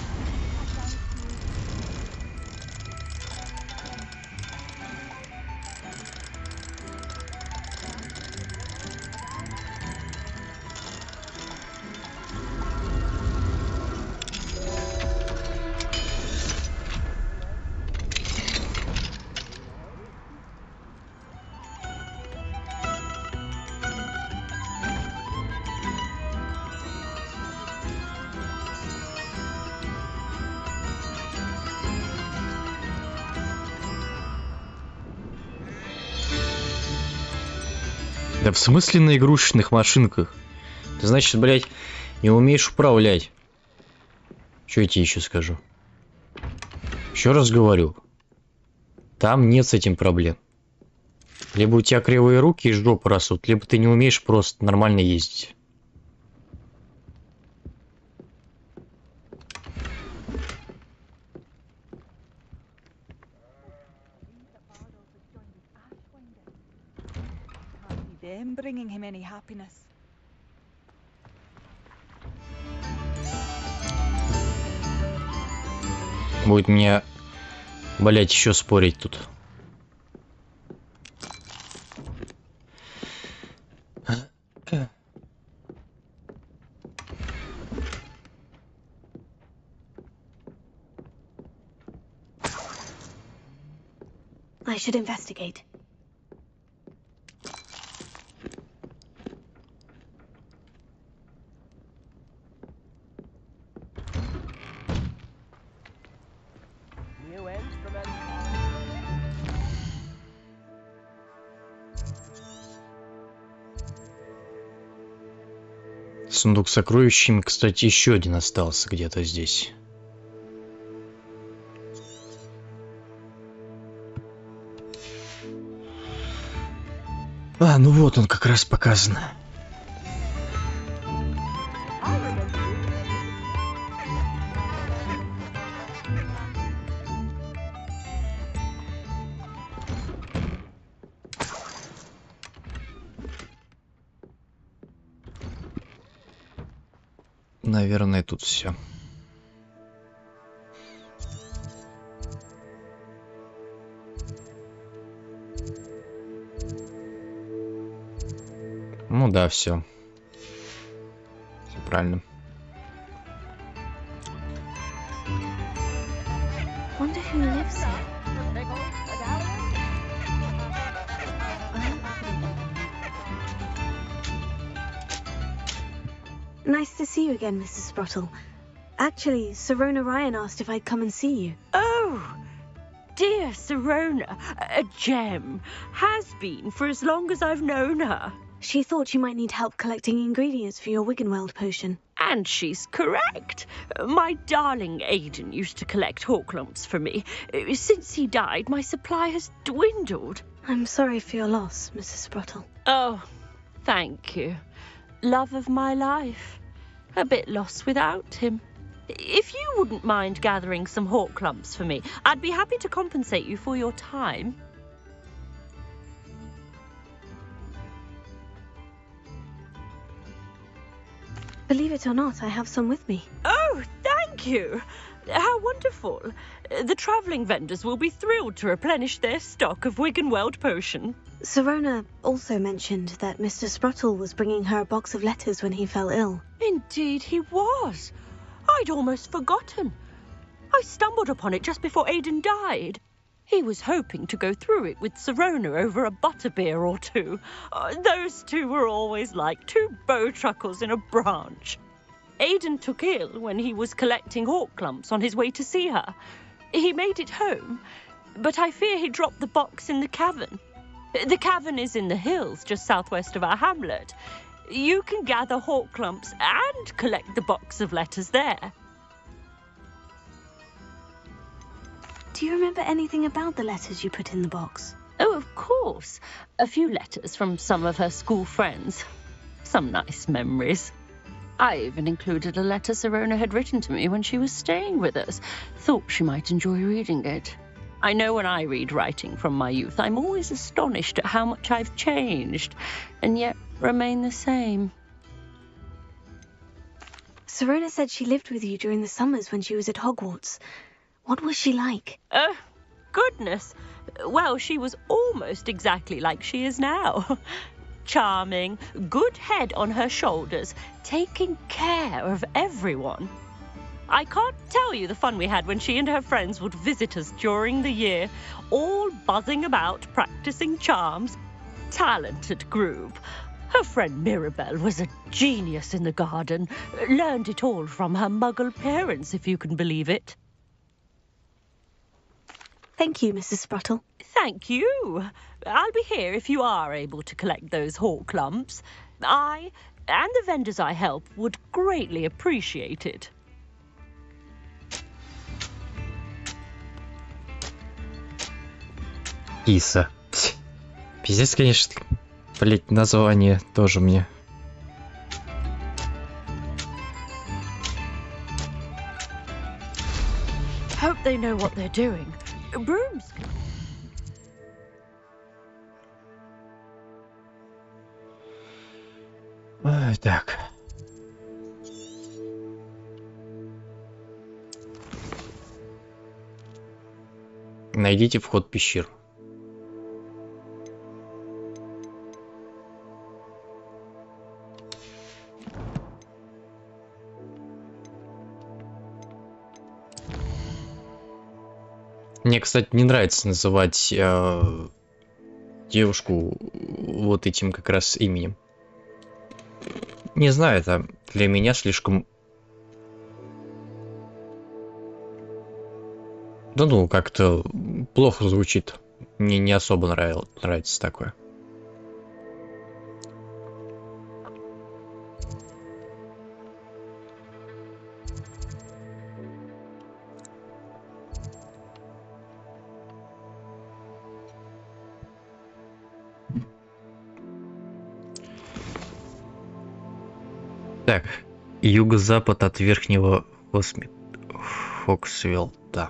Да в смысле на игрушечных машинках? Ты, значит, блядь, не умеешь управлять. Что я тебе еще скажу? Еще раз говорю. Там нет с этим проблем. Либо у тебя кривые руки и жопу растут, либо ты не умеешь просто нормально ездить. Them bringing him any happiness. Будет мне, блять, еще спорить тут. I should investigate. Сундук с сокровищами, кстати, еще один остался где-то здесь. А, ну вот он как раз показан. Наверное, тут все. Ну да, все. Все правильно. Wonder who lives here. Nice to see you again, Mrs. Sprottle. Actually, Sirona Ryan asked if I'd come and see you. Oh, dear Sirona, a gem. Has been for as long as I've known her. She thought you might need help collecting ingredients for your Wiggenweld potion. And she's correct. My darling Aidan used to collect Hawklumps for me. Since he died, my supply has dwindled. I'm sorry for your loss, Mrs. Sprottle. Oh, thank you. Love of my life. A bit lost without him. If you wouldn't mind gathering some Hawklumps for me, I'd be happy to compensate you for your time. Believe it or not, I have some with me. Oh, thank you. How wonderful. The travelling vendors will be thrilled to replenish their stock of Wiggenweld potion. Sirona also mentioned that Mr. Sprottle was bringing her a box of letters when he fell ill. Indeed he was. I'd almost forgotten. I stumbled upon it just before Aidan died. He was hoping to go through it with Sirona over a butterbeer or two. Those two were always like two bowtruckles in a branch. Aidan took ill when he was collecting Hawklumps on his way to see her. He made it home, but I fear he dropped the box in the cavern. The cavern is in the hills just southwest of our hamlet. You can gather Hawklumps and collect the box of letters there. Do you remember anything about the letters you put in the box? Oh, of course. A few letters from some of her school friends. Some nice memories. I even included a letter Sirona had written to me when she was staying with us. Thought she might enjoy reading it. I know when I read writing from my youth, I'm always astonished at how much I've changed, and yet remain the same. Sirona said she lived with you during the summers when she was at Hogwarts. What was she like? Oh, goodness. Well, she was almost exactly like she is now. Charming, good head on her shoulders, taking care of everyone. I can't tell you the fun we had when she and her friends would visit us during the year, all buzzing about, practicing charms. Talented group. Her friend Mirabelle was a genius in the garden. Learned it all from her muggle parents, if you can believe it. Thank you, Mrs. Sprottle. Thank you. I'll be here if you are able to collect those hawk lumps. I and the vendors I help would greatly appreciate it. Киса. Пиздец, конечно. Блять, название тоже мне. Hope they know what they're doing. Brooms. Ой, так. Найдите вход в пещеру. Мне, кстати, не нравится называть девушку вот этим как раз именем. Не знаю, это для меня слишком... Да ну, как-то плохо звучит. Мне не особо нравится такое. Так, юго-запад от верхнего Хоксвилда.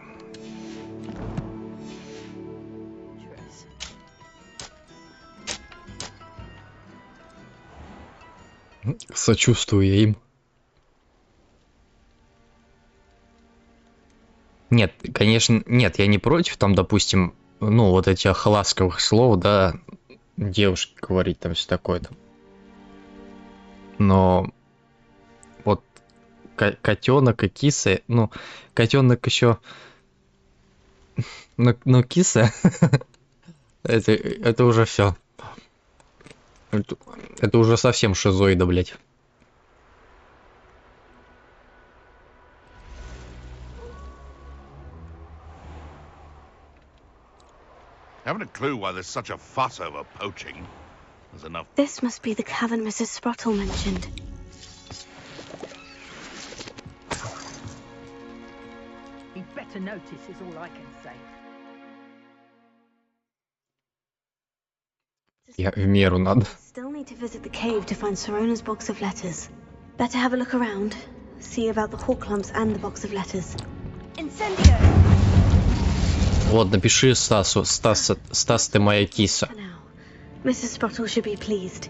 Сочувствую я им. Нет, конечно, нет, я не против, там, допустим, ну, вот этих ласковых слов, да, девушке говорить, там все такое там. Но вот котенок и киса, ну, котенок еще, но киса, это уже все. Это уже совсем шизоида, блять. Haven't a clue why there's such a fuss over poaching. There's enough. This must be the cavern Mrs. Sprottle mentioned. He'd better notice is all I can say. Я в меру надо. Still need to visit the cave to find Sorona's box of letters. Better have a look around. See about the hawk lumps and the box of letters. Incendio! Вот, напиши Стасу. Стас, ты моя киса. For now, Mrs. Sprottle should be pleased.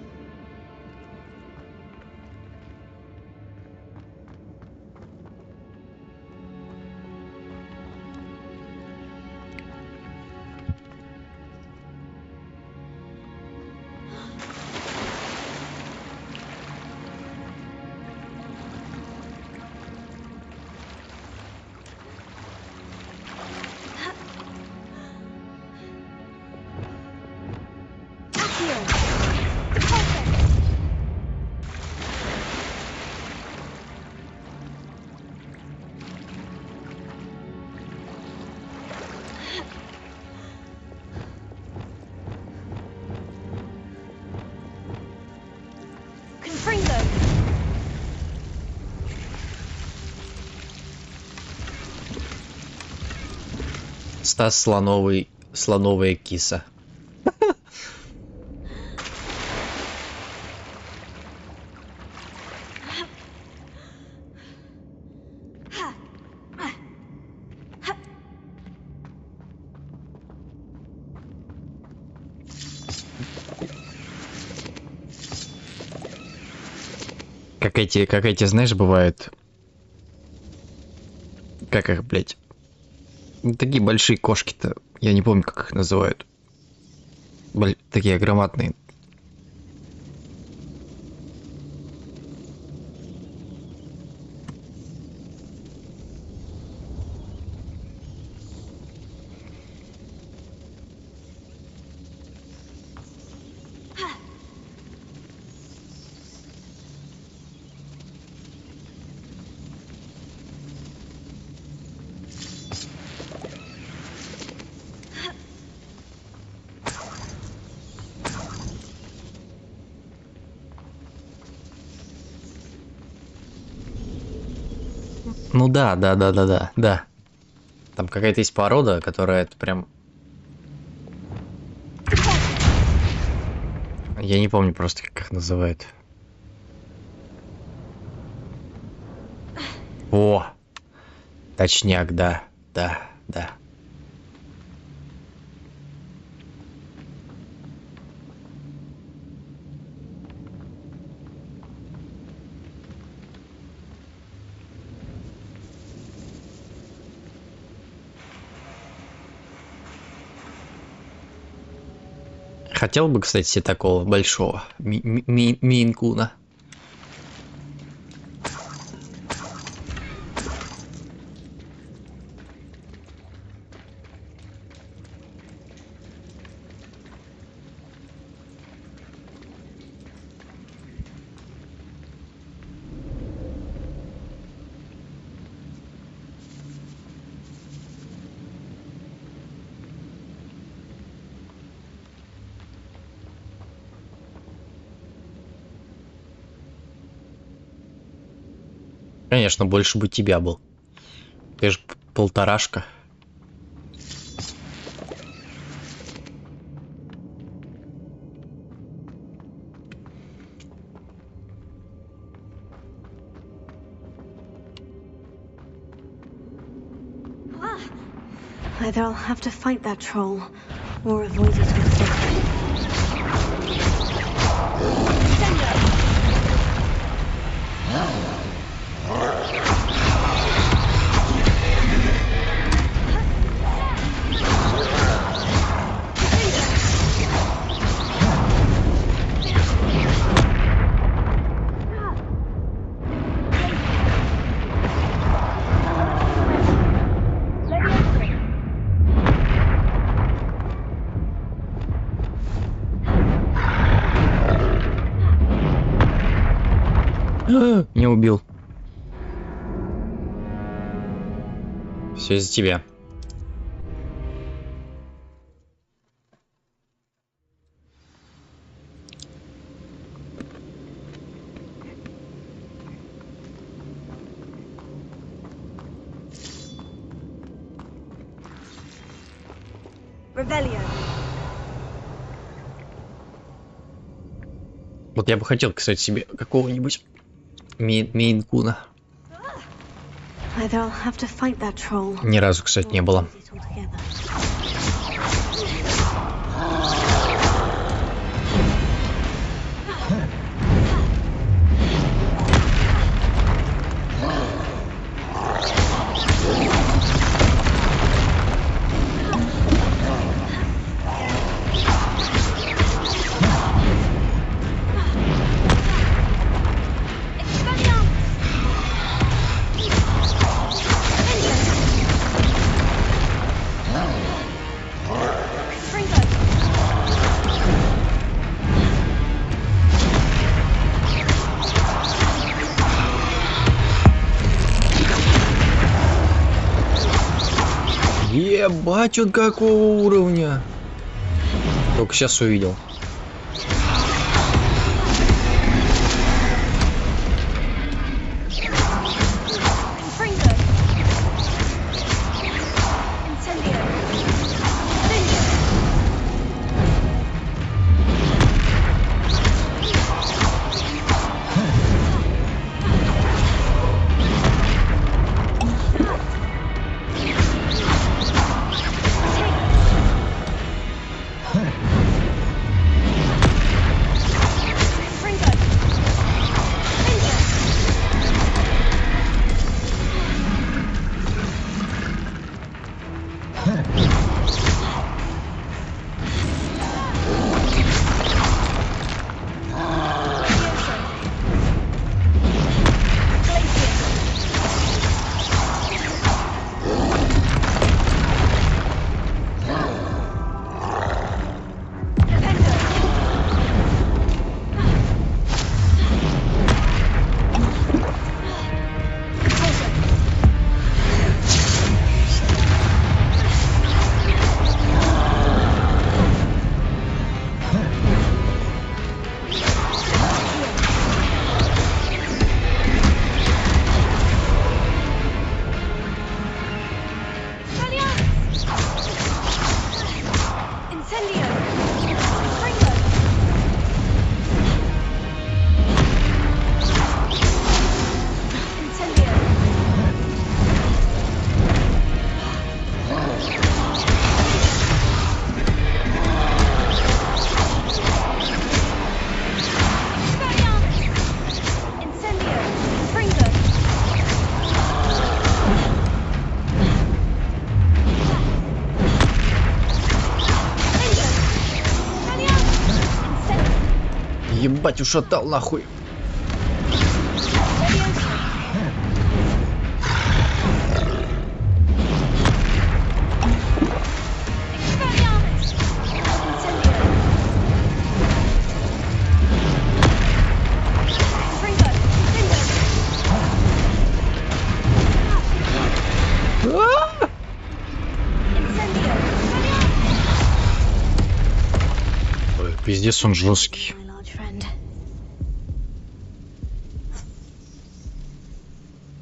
Стас слоновая киса. Как эти, знаешь, бывают. Как их, блять? Такие большие кошки-то. Я не помню, как их называют. Такие громадные. Ну да. Там какая-то есть порода, которая это прям... Я не помню просто, как их называют. О! Точняк, да. Хотел бы, кстати, себе такого большого мейн-куна. Конечно, больше бы тебя был. Ты же полторашка. Either I'll have to fight that troll or avoid it altogether. Не убил. Все из-за тебя. Вот я бы хотел, кстати, себе какого-нибудь мейн-куна. Ни разу, кстати, не было. Ебать, он какого уровня! Только сейчас увидел. Ебать, ушатал нахуй. Ой, пиздец, он жесткий.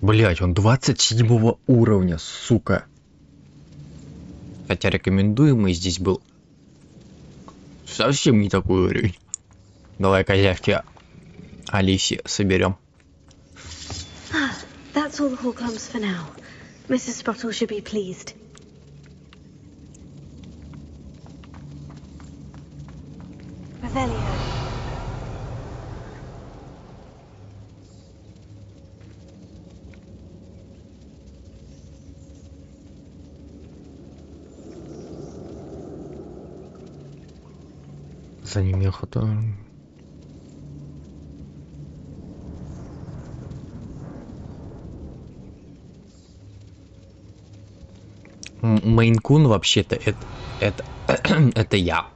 Блять, он 27 уровня, сука. Хотя рекомендуемый здесь был совсем не такой уровень. Давай козявки Алисе соберем. That's all the Hogwarts for now. Mrs. Sprottle should be pleased. Revelio. За ними охота. Мейн-кун вообще-то это я.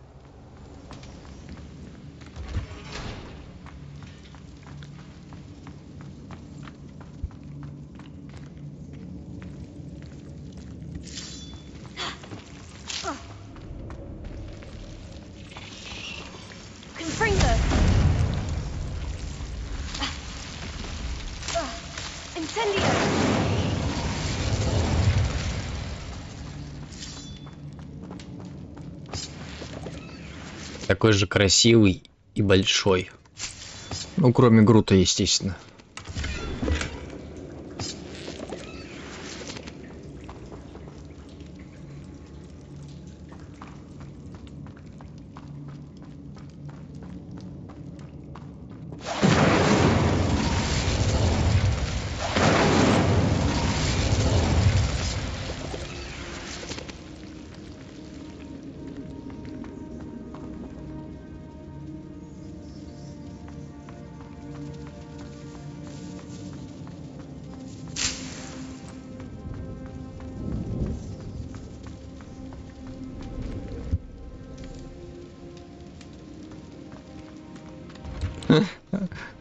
Такой же красивый и большой. Ну, кроме Грута, естественно.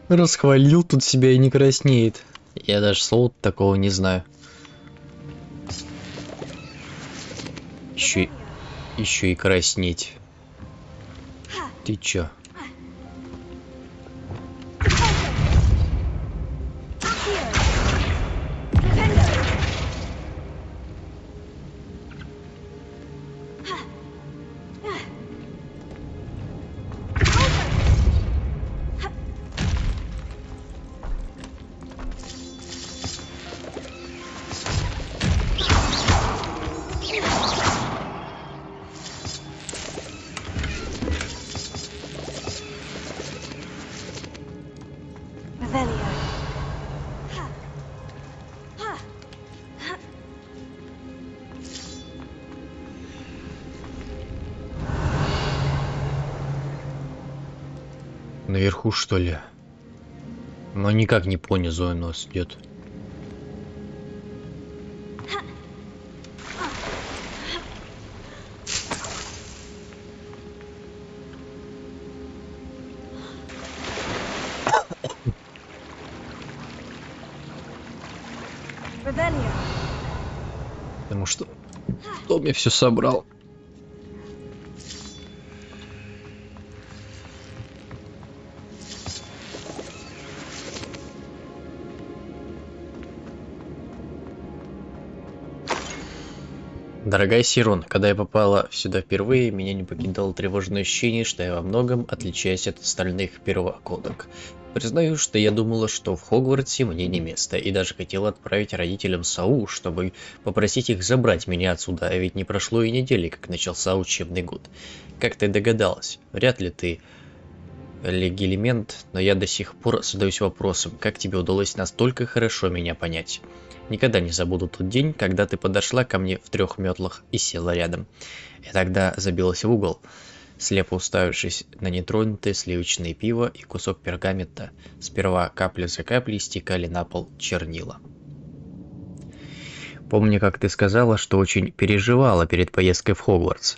Расхвалил тут себя и не краснеет. Я даже слова такого не знаю. Еще и краснеть. Ты чё? Наверху, что ли? Но никак не понизу у нас идет. Потому что Том я все собрал. Дорогая Сирон, когда я попала сюда впервые, меня не покидало тревожное ощущение, что я во многом отличаюсь от остальных первогодок. Признаю, что я думала, что в Хогвартсе мне не место, и даже хотела отправить родителям САУ, чтобы попросить их забрать меня отсюда, а ведь не прошло и недели, как начался учебный год. Как ты догадалась, вряд ли ты легилимент, но я до сих пор задаюсь вопросом, как тебе удалось настолько хорошо меня понять. Никогда не забуду тот день, когда ты подошла ко мне в 3 метлах и села рядом. Я тогда забилась в угол. слепо уставившись на нетронутое сливочное пиво и кусок пергамента. Сперва капля за каплей стекали на пол чернила. Помню, как ты сказала, что очень переживала перед поездкой в Хогвартс,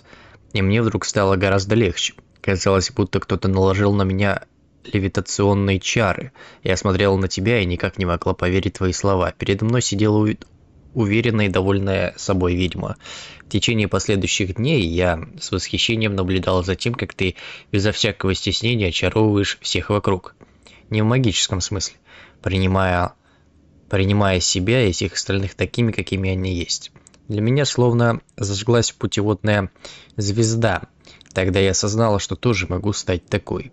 и мне вдруг стало гораздо легче. Казалось, будто кто-то наложил на меня левитационные чары. Я смотрела на тебя и никак не могла поверить в твои слова. Передо мной сидела уверенная и довольная собой ведьма. В течение последующих дней я с восхищением наблюдала за тем, как ты безо всякого стеснения очаровываешь всех вокруг. Не в магическом смысле, принимая себя и всех остальных такими, какими они есть. Для меня словно зажглась путеводная звезда. Тогда я осознала, что тоже могу стать такой.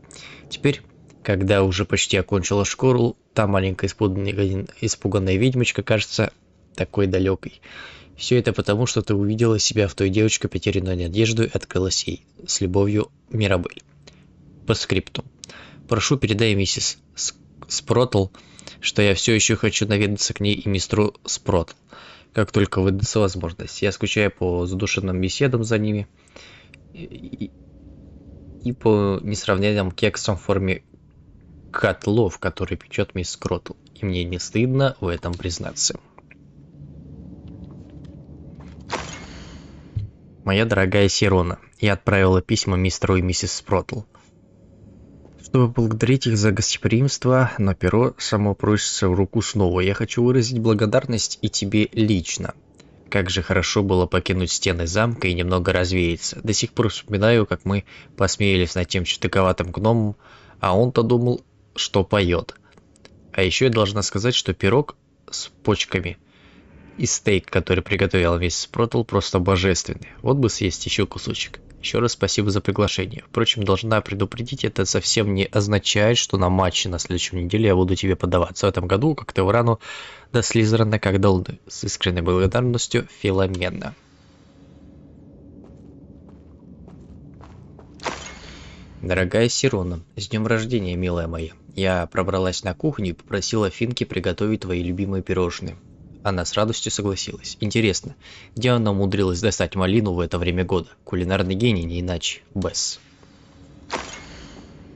Теперь, когда уже почти окончила школу, та маленькая испуганная ведьмочка кажется такой далекой. Все это потому, что ты увидела себя в той девочке, потерянную надежду, и открылась ей. С любовью, Мирабель. По скрипту. Прошу, передай миссис Спротл, что я все еще хочу наведаться к ней и мистеру Спротл, как только выдастся возможность. Я скучаю по задушенным беседам за ними и по несравненным кексам в форме котлов, которые печет мисс Спротл. И мне не стыдно в этом признаться. Моя дорогая Сирона, я отправила письма мистеру и миссис Спротл, чтобы поблагодарить их за гостеприимство, но перо само просится в руку снова. Я хочу выразить благодарность и тебе лично. Как же хорошо было покинуть стены замка и немного развеяться. До сих пор вспоминаю, как мы посмеялись над тем чудаковатым гномом, а он-то думал, что поет. А еще я должна сказать, что пирог с почками и стейк, который приготовила миссис Спротл, просто божественный. Вот бы съесть еще кусочек. Еще раз спасибо за приглашение. Впрочем, должна предупредить, это совсем не означает, что на матче на следующей неделе я буду тебе подаваться. В этом году, как ты в рану до Слизерина, как долды. С искренней благодарностью, Филомена. Дорогая Сирона, с днем рождения, милая моя. Я пробралась на кухню и попросила Финки приготовить твои любимые пирожные. Она с радостью согласилась. Интересно, где она умудрилась достать малину в это время года? Кулинарный гений, не иначе. Бесс.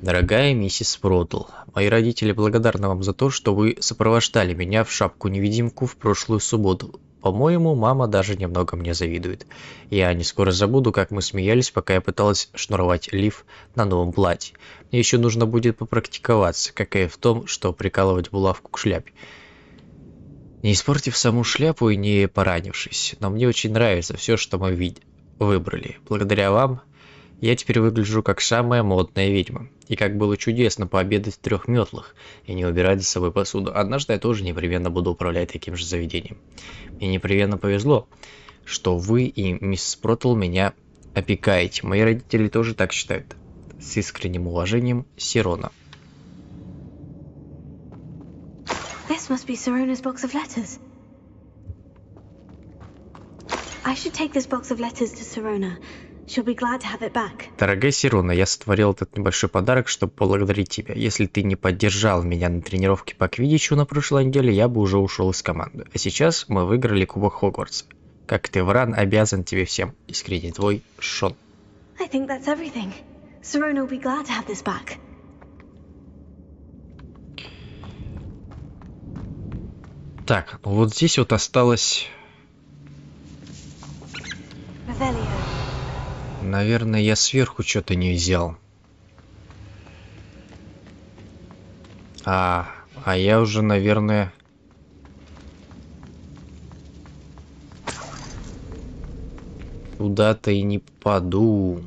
Дорогая миссис Спротл, мои родители благодарны вам за то, что вы сопровождали меня в шапку-невидимку в прошлую субботу. По-моему, мама даже немного мне завидует. Я не скоро забуду, как мы смеялись, пока я пыталась шнуровать лиф на новом платье. Мне еще нужно будет попрактиковаться, как и в том, что прикалывать булавку к шляпе, не испортив саму шляпу и не поранившись. Но мне очень нравится все, что мы выбрали. Благодаря вам я теперь выгляжу как самая модная ведьма. И как было чудесно пообедать в 3 метлах и не убирать за собой посуду. Однажды я тоже непременно буду управлять таким же заведением. Мне непременно повезло, что вы и мисс Спротл меня опекаете. Мои родители тоже так считают. С искренним уважением, Сирона. This must be Sirona's box of letters. I should take this box of letters to Sirona. She'll be glad to have it back. Дорогая Сирона, я сотворил этот небольшой подарок, чтобы поблагодарить тебя. Если ты не поддержал меня на тренировке по квиддичу на прошлой неделе, я бы уже ушел из команды. А сейчас мы выиграли Кубок Хогвартса. Как ты вран, обязан тебе всем. Искренне твой, Шон. I think that's everything. Sirona will be glad to have this back. Так, ну вот здесь вот осталось... Наверное, я сверху что-то не взял. А я уже, наверное... Куда-то и не попаду.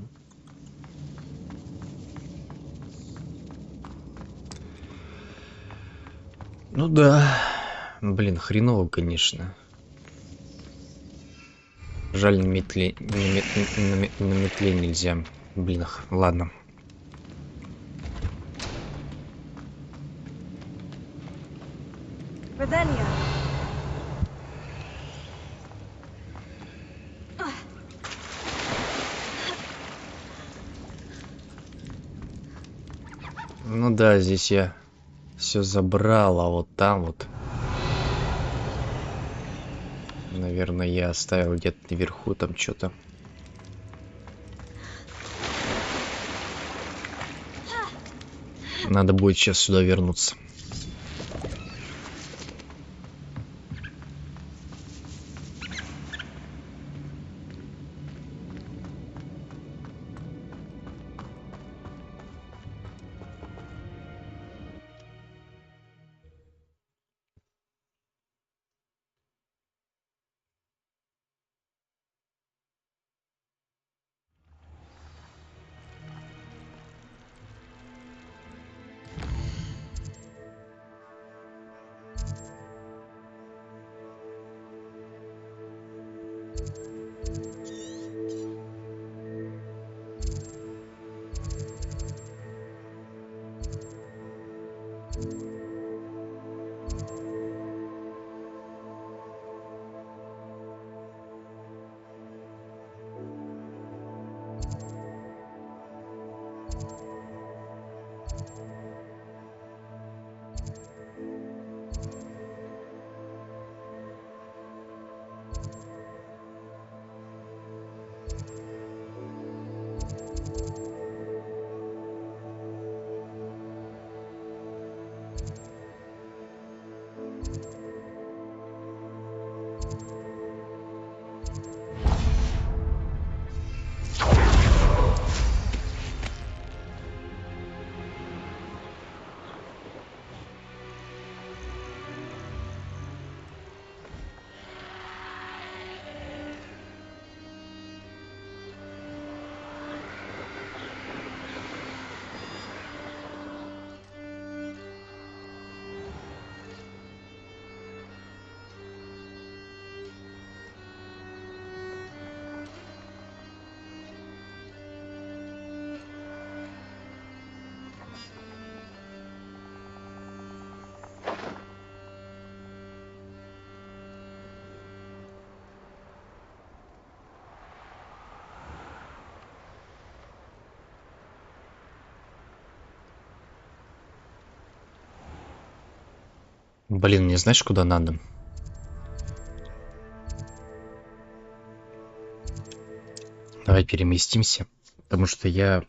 Ну да. Блин, хреново, конечно. Жаль, на метле нельзя. Блин, ладно. Ну да, здесь я все забрал, а вот там вот... Наверное, я оставил где-то наверху там что-то. Надо будет сейчас сюда вернуться. Блин, не знаешь, куда надо? Давай переместимся, потому что я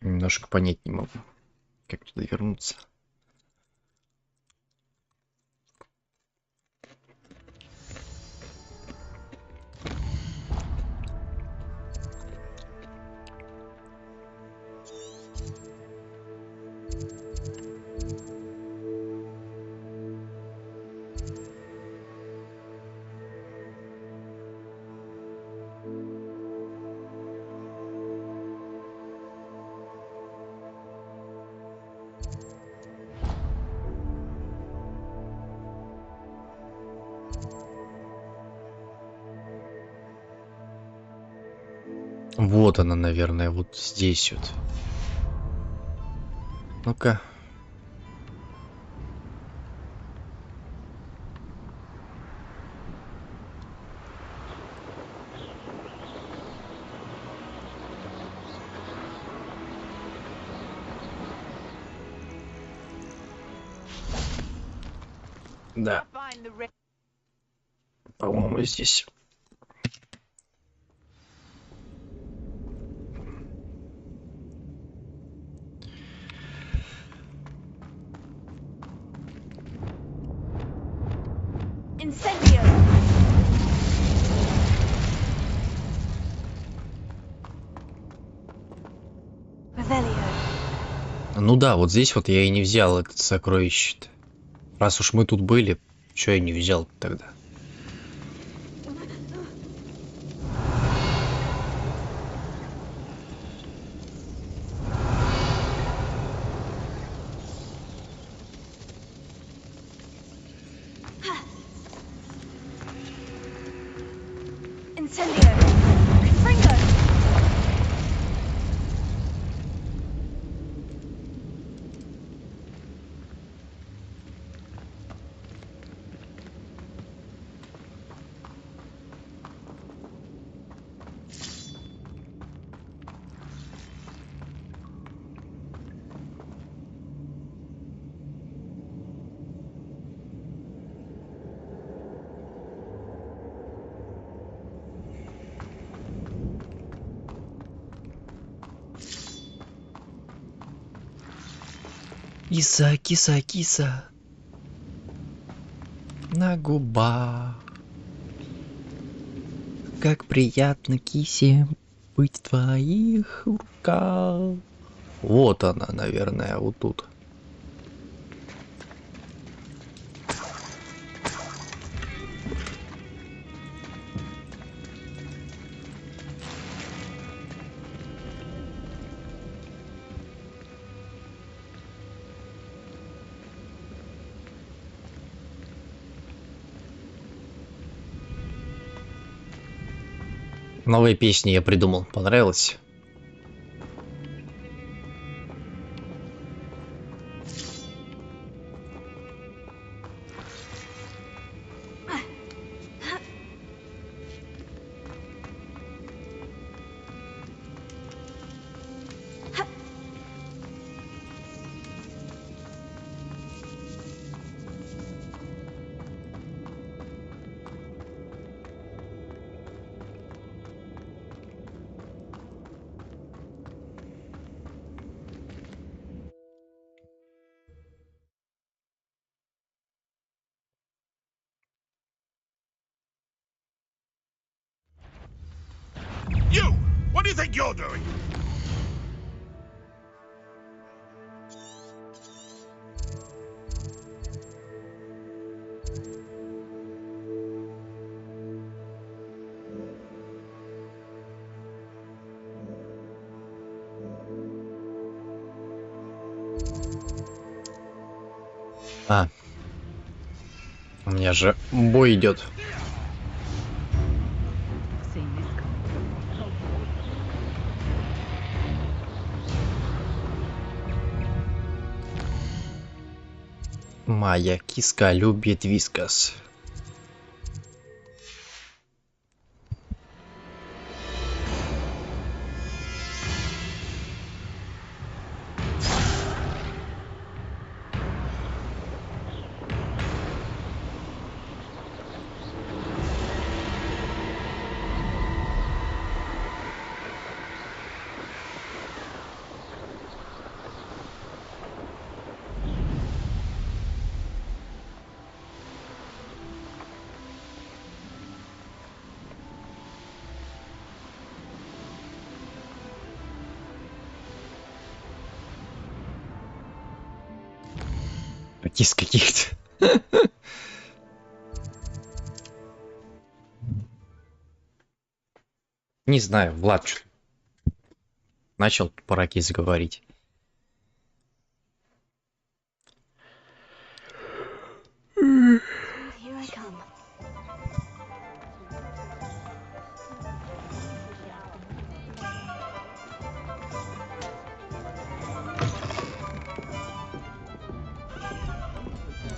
немножко понять не могу, как туда вернуться. Вот она, наверное, вот здесь вот. Ну-ка. Да. По-моему, здесь. Ну да, вот здесь вот я и не взял этот сокровище-то. Раз уж мы тут были, что я не взял тогда? Киса, киса, киса. На губах. Как приятно, кисе, быть в твоих руках. Вот она, наверное, вот тут. Новые песни я придумал. Понравилось? You! What do you think you're doing? У меня же бой идет. Моя киска любит вискас. Кис каких-то. Не знаю, Влад что начал про кис говорить.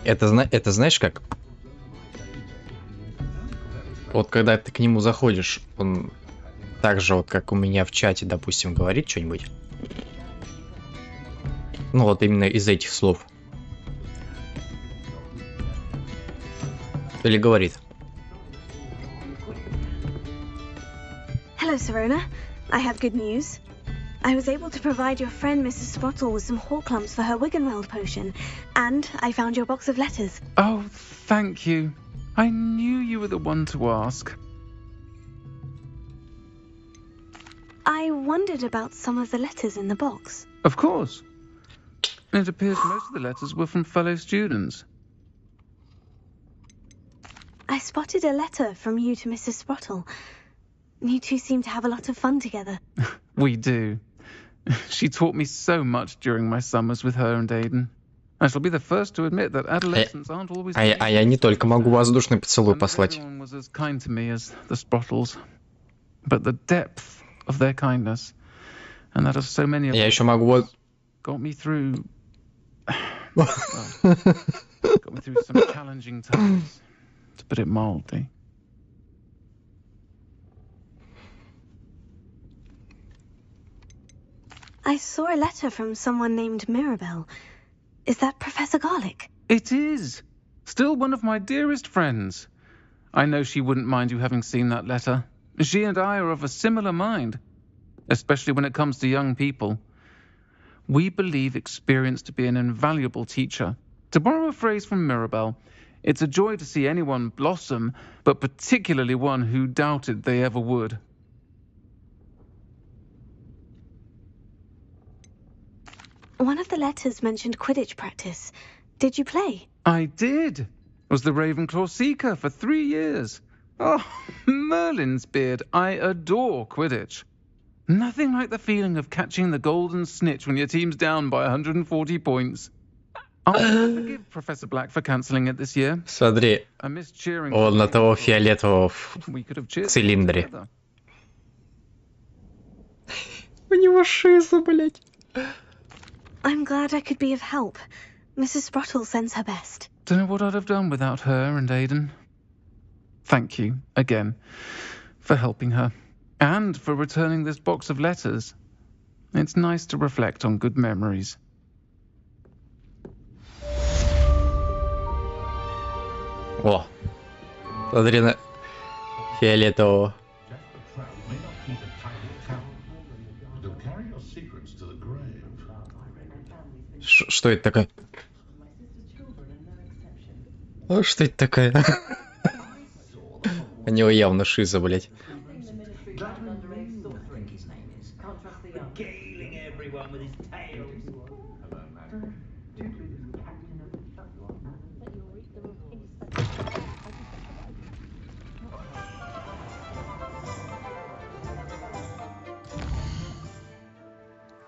Это знаешь как? Вот когда ты к нему заходишь, он так же вот как у меня в чате, допустим, говорит что-нибудь. Ну вот именно из этих слов. Или говорит. Hello, Serona. I have good news. I was able to provide your friend Mrs. Sprottle with some horklumps for her Wiggenweld potion, and I found your box of letters. Oh, thank you. I knew you were the one to ask. I wondered about some of the letters in the box. Of course. It appears most of the letters were from fellow students. I spotted a letter from you to Mrs. Sprottle. You two seem to have a lot of fun together. We do. She taught me so much during my summers with her and Aiden. I shall be the first to admit that adolescents aren't always. А я не только могу воздушный поцелуй послать. Everyone was as kind to me as the Sprottles, but the depth of their kindness, and that of so many of Я еще могу got me through. Got me through some challenging times, to put it mildly. I saw a letter from someone named Mirabelle. Is that Professor Garlick? It is. Still one of my dearest friends. I know she wouldn't mind you having seen that letter. She and I are of a similar mind, especially when it comes to young people. we believe experience to be an invaluable teacher. To borrow a phrase from Mirabelle, it's a joy to see anyone blossom, but particularly one who doubted they ever would. One of the letters mentioned Quidditch practice. Did you play? I did. Was the Ravenclaw Seeker for 3 years. Oh, Merlin's beard. I adore Quidditch. Nothing like the feeling of catching the golden snitch when your team's down by 140 points. I'll forgive Professor Black for cancelling it this year. Смотри, I miss cheering. он на того фиолетового в We could have cheered цилиндре. together. У него шиза, блядь. I'm glad I could be of help. Mrs. Sprottle sends her best. Don't know what I'd have done without her and Aidan. Thank you, again, for helping her. And for returning this box of letters. It's nice to reflect on good memories. О, смотри на фиолетового. Что это такое? А что это такое? У него явно шиза, блядь.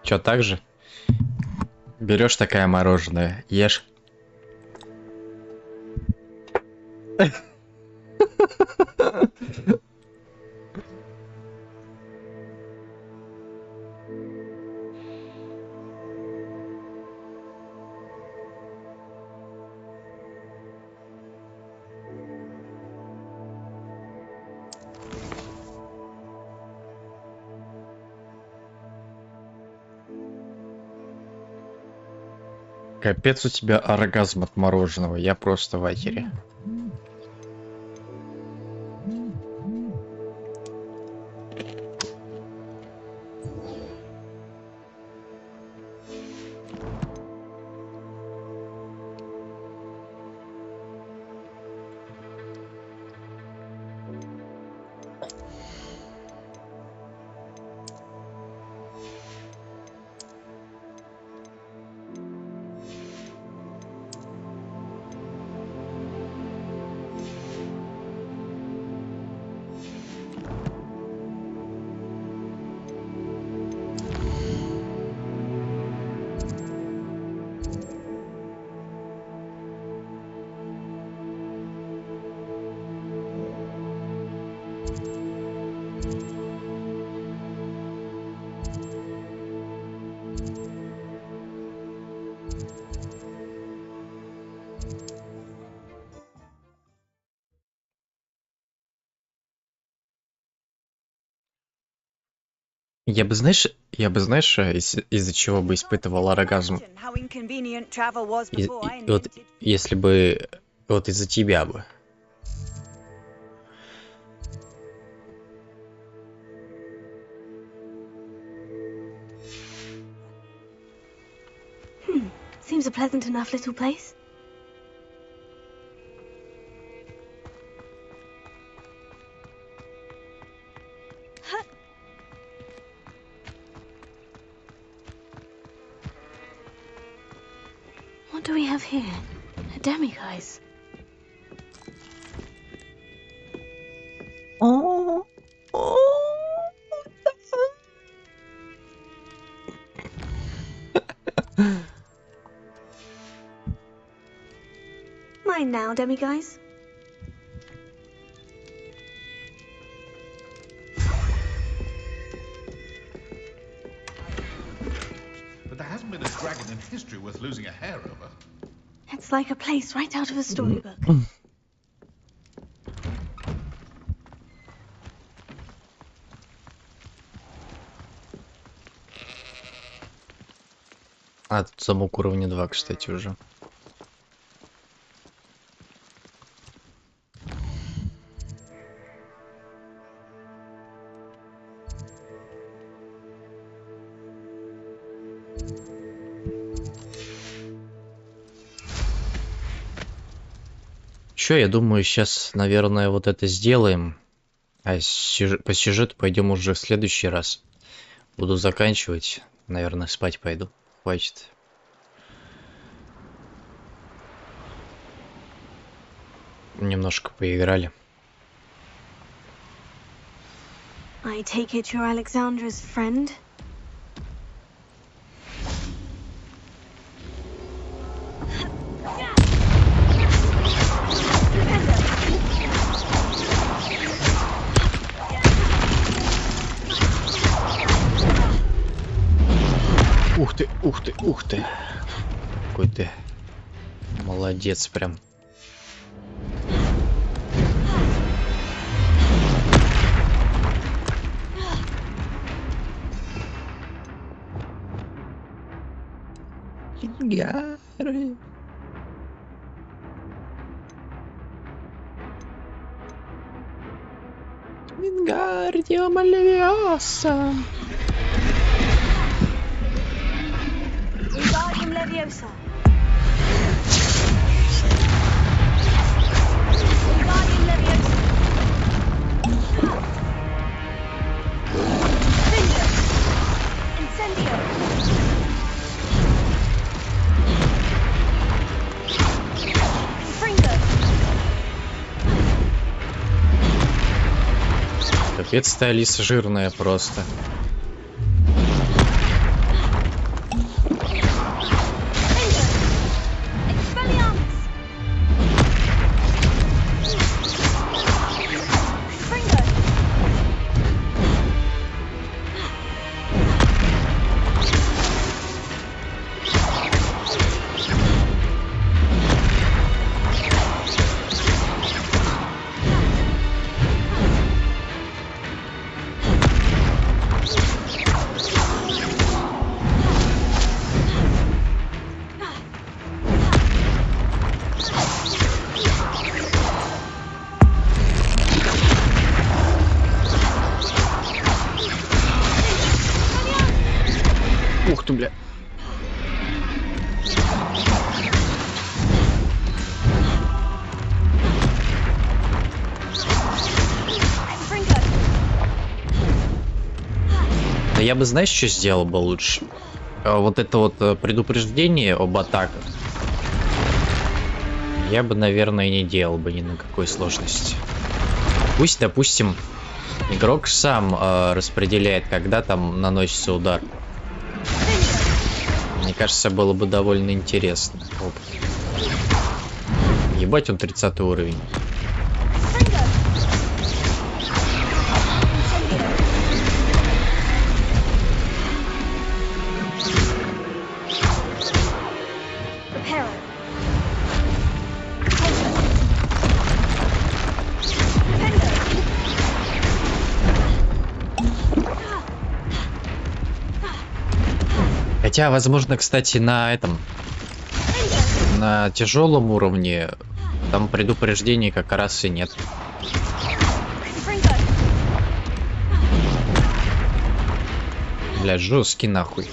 Чё, так же? Берешь такое мороженое, ешь. Капец, у тебя оргазм от мороженого, я просто в ахере. Я бы, знаешь, из-за чего бы испытывал оргазм? Вот, если бы, вот из-за тебя бы. Seems a pleasant enough little place. What do we have here? A demiguise. Oh. Mine now, demiguise. But there hasn't been a dragon in history worth losing a hair over. It's like a place right out of a storybook. А, тут замок уровня 2, кстати, уже. чё, я думаю, сейчас, наверное, вот это сделаем. А по сюжету пойдем уже в следующий раз. Буду заканчивать. Наверное, спать пойду. Хватит. Немножко поиграли. I take it you're Alexandra's friend? Ух ты, ух ты, ух ты. Какой ты молодец прям. Гарри. Вингардиум Левиоса. Wingardium Leviosa. Wingardium Leviosa. Finger. Incendio. Confringo. Капец, ты, Алиса, жирная просто. Ух ты, бля. Да я бы, знаешь, что сделал бы лучше? Вот это вот предупреждение об атаках. Я бы, наверное, не делал бы ни на какой сложности. Пусть, допустим, игрок сам распределяет, когда там наносится удар. Мне кажется, было бы довольно интересно. Оп. Ебать, он 30 уровень. Хотя, возможно, кстати, на тяжелом уровне там предупреждений как раз и нет. Бля, жесткий нахуй.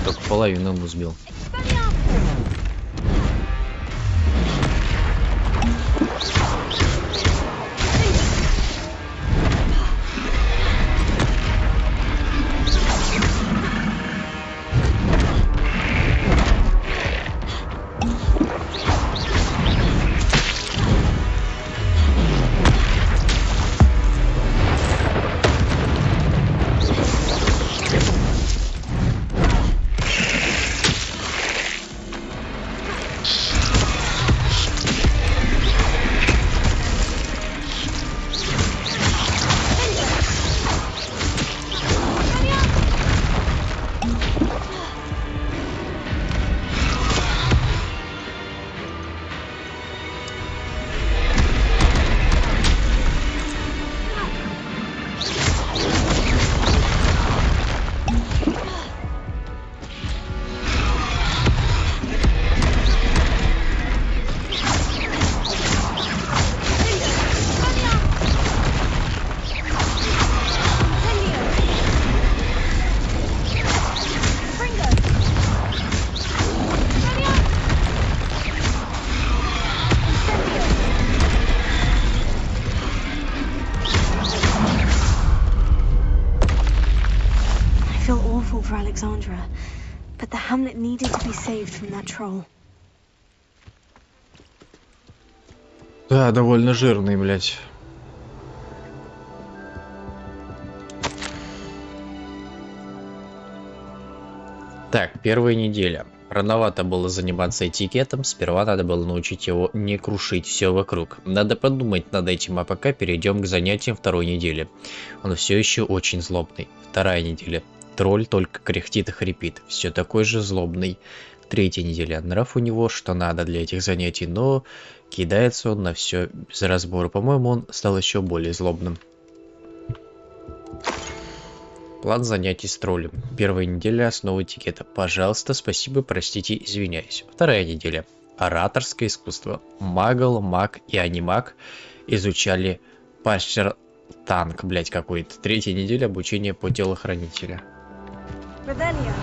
Только половину ему сбил. Alexandra, but the hamlet needed to be saved from that troll. Да, довольно жирный, блядь. Так, первая неделя. Рановато было заниматься этикетом, сперва надо было научить его не крушить все вокруг. Надо подумать над этим, а пока перейдем к занятиям второй недели. Он все еще очень злобный. Вторая неделя. Тролль только кряхтит и хрипит, все такой же злобный. Третья неделя. Нрав у него что надо для этих занятий, но кидается он на все без разбора. По-моему, он стал еще более злобным. План занятий с троллем. Первая неделя — основы этикета. Пожалуйста, спасибо, простите, извиняюсь. Вторая неделя. Ораторское искусство. Магл, маг и анимаг изучали пастер-танк, блять, какой-то. Третья неделя — обучение по телохранителя. Revelio.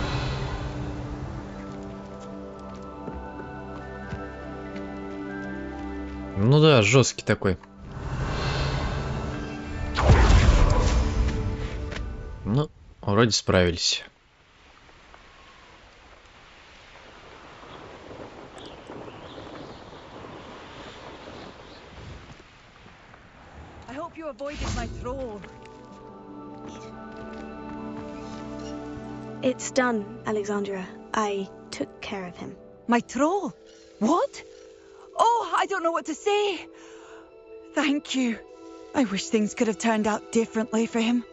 Ну да, жесткий такой. Ну, вроде справились. I hope you avoided my troll. It's done, Alexandra. I took care of him. My troll? What? Oh, I don't know what to say. Thank you. I wish things could have turned out differently for him.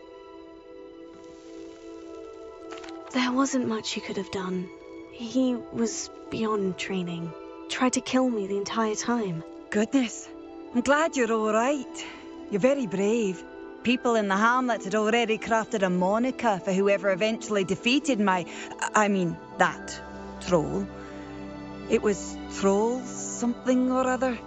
There wasn't much you could have done. He was beyond training. Tried to kill me the entire time. Goodness. I'm glad you're all right. You're very brave. People in the hamlet had already crafted a moniker for whoever eventually defeated that troll. It was Troll something or other.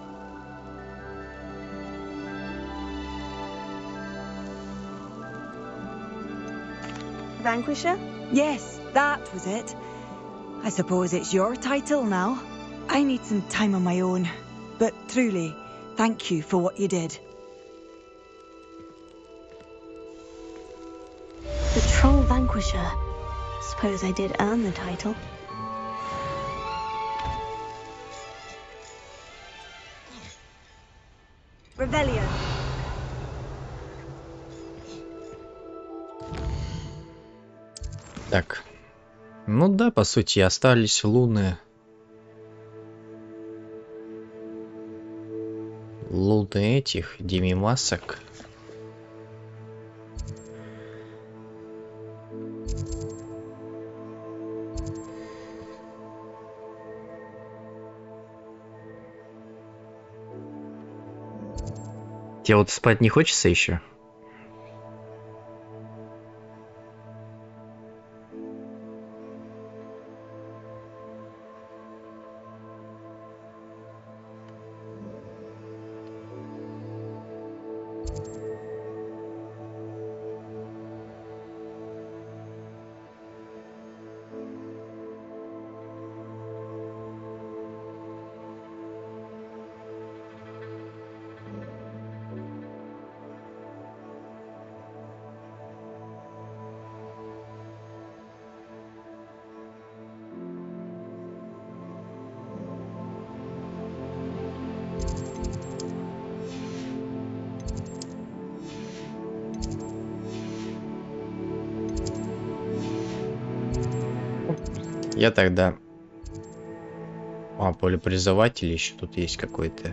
Vanquisher? Yes, that was it. I suppose it's your title now. I need some time on my own. But truly, thank you for what you did. The Troll Vanquisher. Suppose I did earn the title. Revelio. Так. Ну да, по сути, остались луны. Луны этих демимасок. Тебе вот спать не хочется еще? Я тогда... полепризыватель еще тут есть какой-то.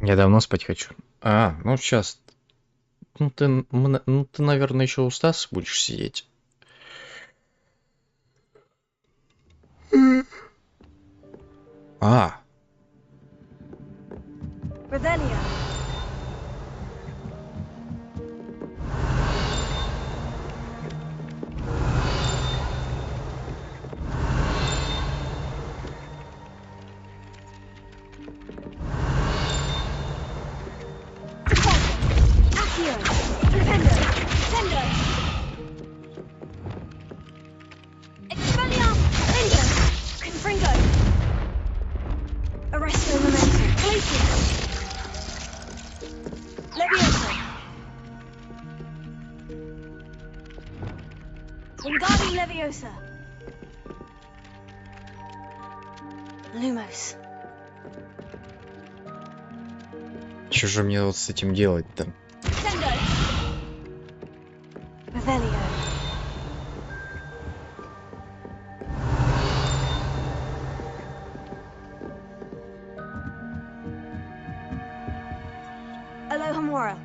Я давно спать хочу. Ну сейчас. Ну ты, наверное, еще у Стаса будешь сидеть. Revelio. Leviosa. Lumos. Что же мне вот с этим делать-то? Revelio. Alohomora.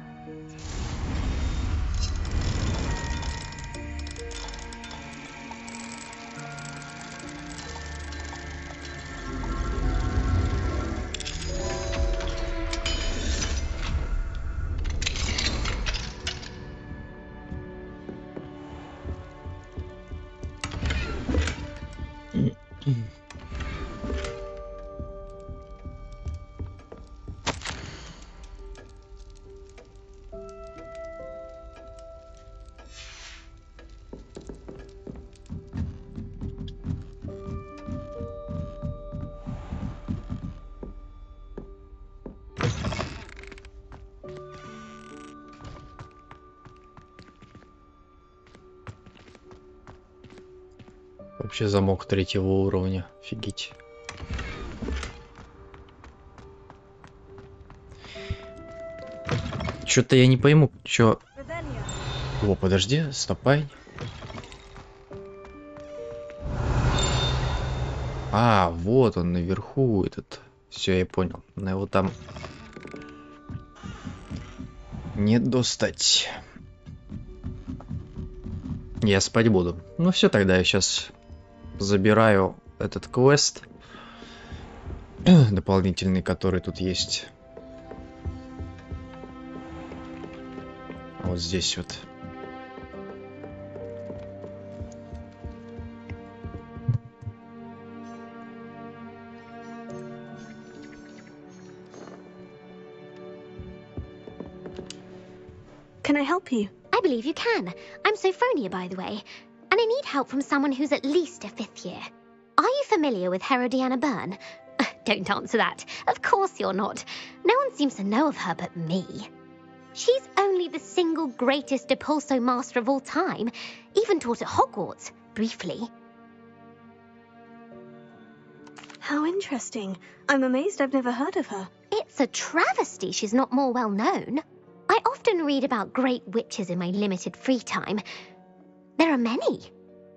Вообще замок 3-го уровня. Офигеть. Что-то я не пойму, что... О, подожди, стопай. А, вот он наверху этот. Все, я понял. Но его там не достать. Я спать буду. Ну все, тогда я сейчас забираю этот квест дополнительный, который тут есть. Вот здесь вот. Can I help you? I believe you can. I'm Sophronia, by the way, and I need help from someone who's at least a 5th year. Are you familiar with Herodiana Byrne? Don't answer that. Of course you're not. No one seems to know of her but me. She's only the single greatest Depulso master of all time, even taught at Hogwarts, briefly. How interesting. I'm amazed I've never heard of her. It's a travesty she's not more well known. I often read about great witches in my limited free time. There are many.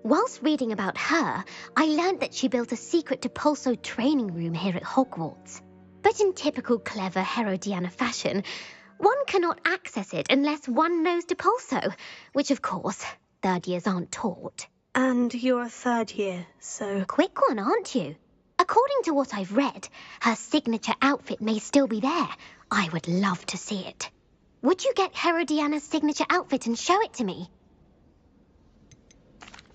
Whilst reading about her, I learned that she built a secret Depulso training room here at Hogwarts. But in typical clever Herodiana fashion, one cannot access it unless one knows Depulso, which of course, 3rd years aren't taught. And you're a 3rd year, so... Quick one, aren't you? According to what I've read, her signature outfit may still be there. I would love to see it. Would you get Herodiana's signature outfit and show it to me?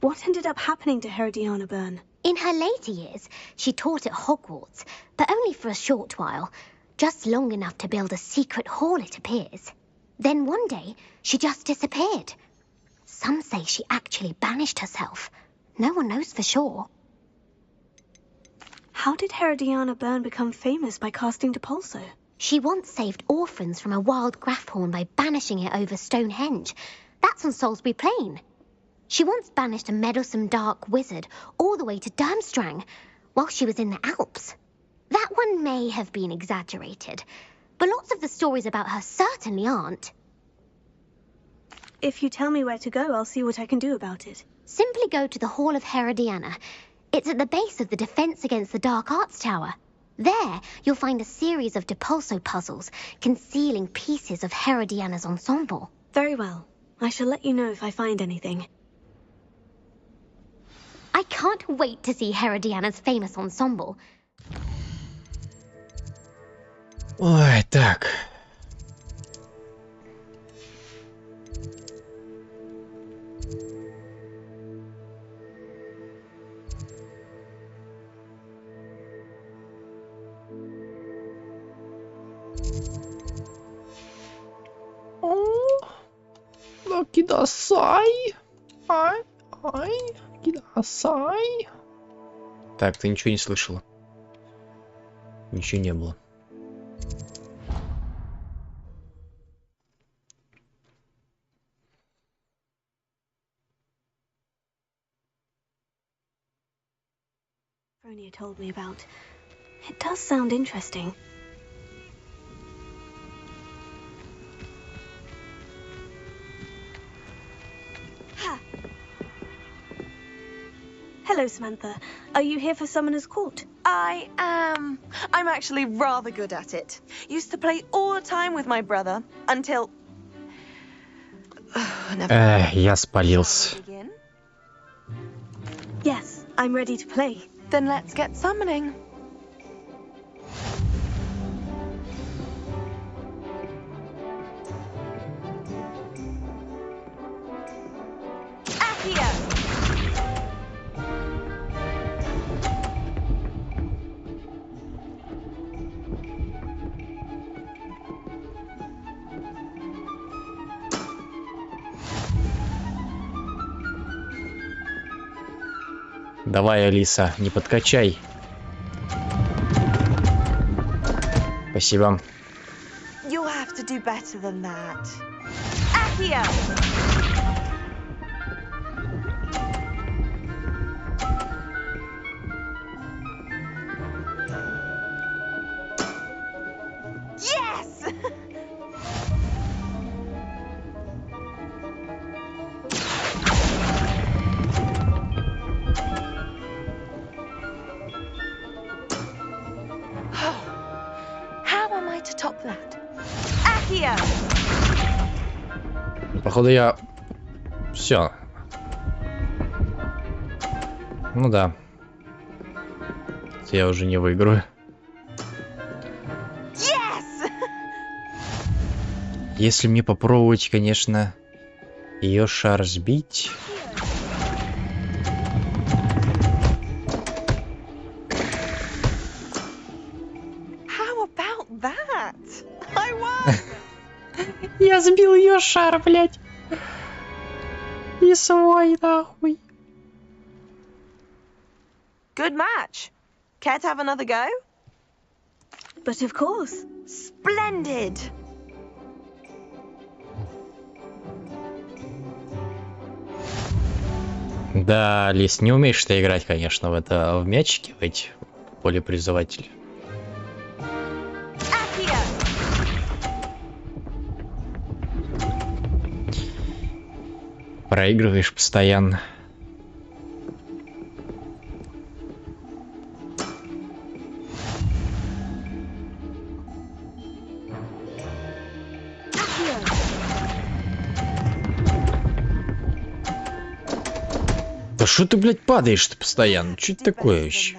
What ended up happening to Herodiana Byrne? In her later years, she taught at Hogwarts, but only for a short while. Just long enough to build a secret hall, it appears. Then one day, she just disappeared. Some say she actually banished herself. No one knows for sure. How did Herodiana Byrne become famous by casting Depulso? She once saved orphans from a wild Grafhorn by banishing it over Stonehenge. That's on Salisbury Plain. She once banished a meddlesome dark wizard all the way to Durmstrang while she was in the Alps. That one may have been exaggerated, but lots of the stories about her certainly aren't. If you tell me where to go, I'll see what I can do about it. Simply go to the Hall of Herodiana. It's at the base of the Defense Against the Dark Arts Tower. There, you'll find a series of Depulso puzzles concealing pieces of Herodiana's ensemble. Very well. I shall let you know if I find anything. I can't wait to see Herodiana's famous ensemble. Ой, так. Кидасай. Ай, кидасай. Так, ты ничего не слышала? Ничего не было. Sophronia told me about. It does sound interesting. Hello, Samantha. Are you here for Summoner's Court? I am. I'm actually rather good at it. Used to play all the time with my brother until... Я спалился. Yes, I'm ready to play. Then let's get summoning. Accio! Давай, Алиса, не подкачай. Спасибо. You'll have to do better than that. Accio! Yes! How am I to top that? Accio! Походу я... Все. Ну да. Я уже не выиграю. Yes! Если мне попробовать, конечно, ее шар сбить... How about that? I won! Я сбил ее шар, блядь. И свой, нахуй. Good match. Care to have another go? But of course. Splendid! Да, Лис, не умеешь ты играть, конечно, в мячики, в эти полепризыватели. Проигрываешь постоянно. Да что ты, блядь, падаешь-то постоянно? Что это такое вообще?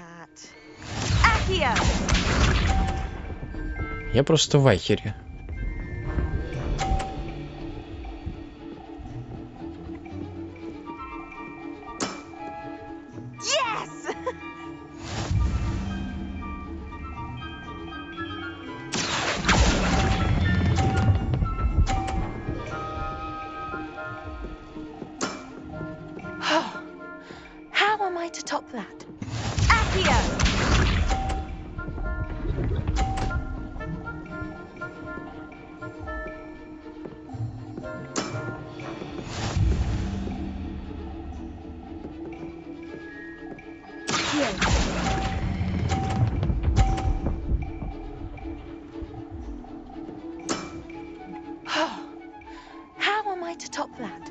Я просто в ахере. How am I to top that? Accio! How am I to top that?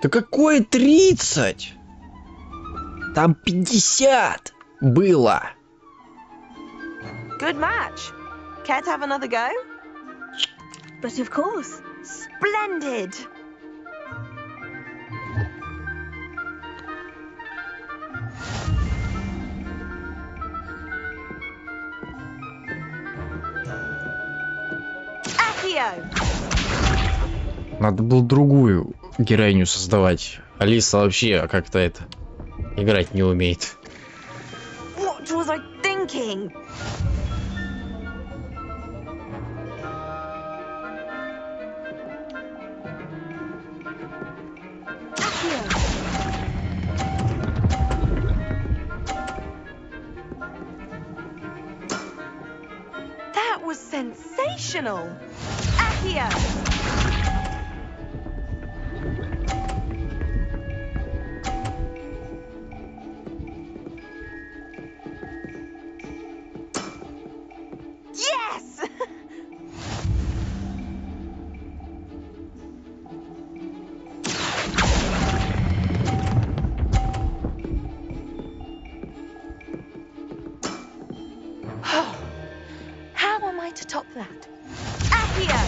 Да какое 30? Там 50 было. Good match. Care to have another go? But of course. Splendid! Accio! Надо было другую героиню создавать. Алиса вообще как-то это играть не умеет. What was I thinking? That was sensational! Accio! top that? Accio!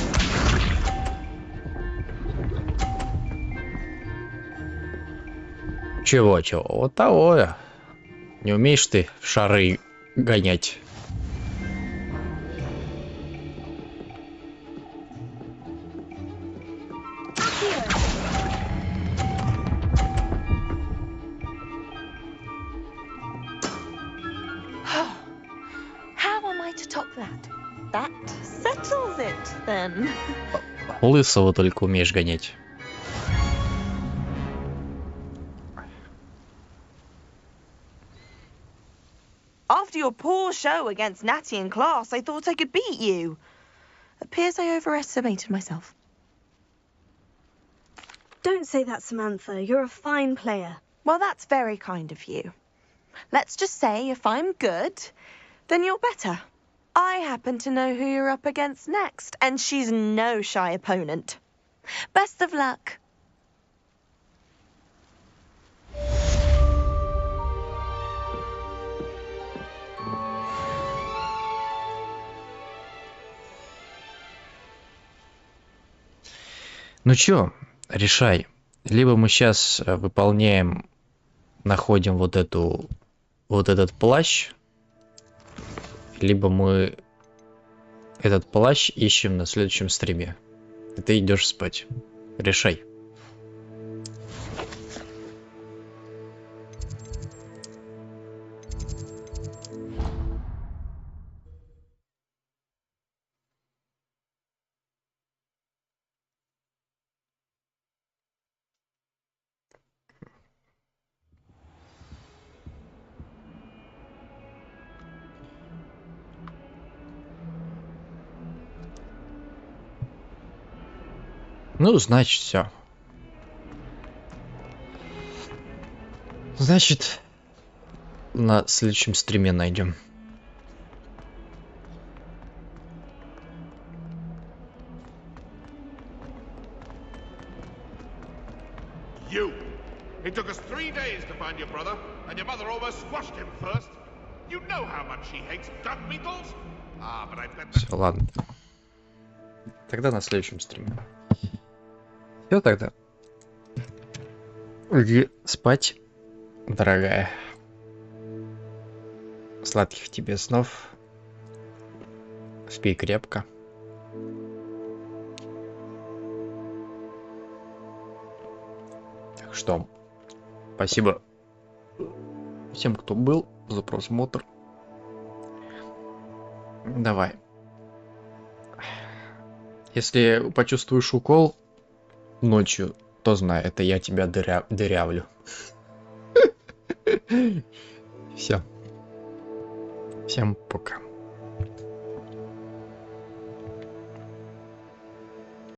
Чего? Вот того. Не умеешь ты в шары гонять. That settles it, then. Лысого только умеешь гонять. After your poor show against Natty in class, I thought I could beat you. Appears I overestimated myself. Don't say that, Samantha. You're a fine player. Well, that's very kind of you. Let's just say if I'm good, then you're better. I happen to know who you're up against next, and she's no shy opponent. Best of luck. Ну чё, решай. Либо мы сейчас выполняем, находим вот этот плащ, либо мы этот плащ ищем на следующем стриме. И ты идешь спать. Решай. Ну, значит, все. Значит, на следующем стриме найдем. You! It took us 3 days to find your brother, and your mother almost squashed him first. You know how much she hates dung beetles? Ah, but I've got... Все, ладно. Тогда на следующем стриме. Все тогда. Иди спать, дорогая. Сладких тебе снов. Спи крепко. Так что, спасибо всем, кто был, за просмотр. Давай. Если почувствуешь укол ночью, то знай, это я тебя дырявлю. Все. Всем пока.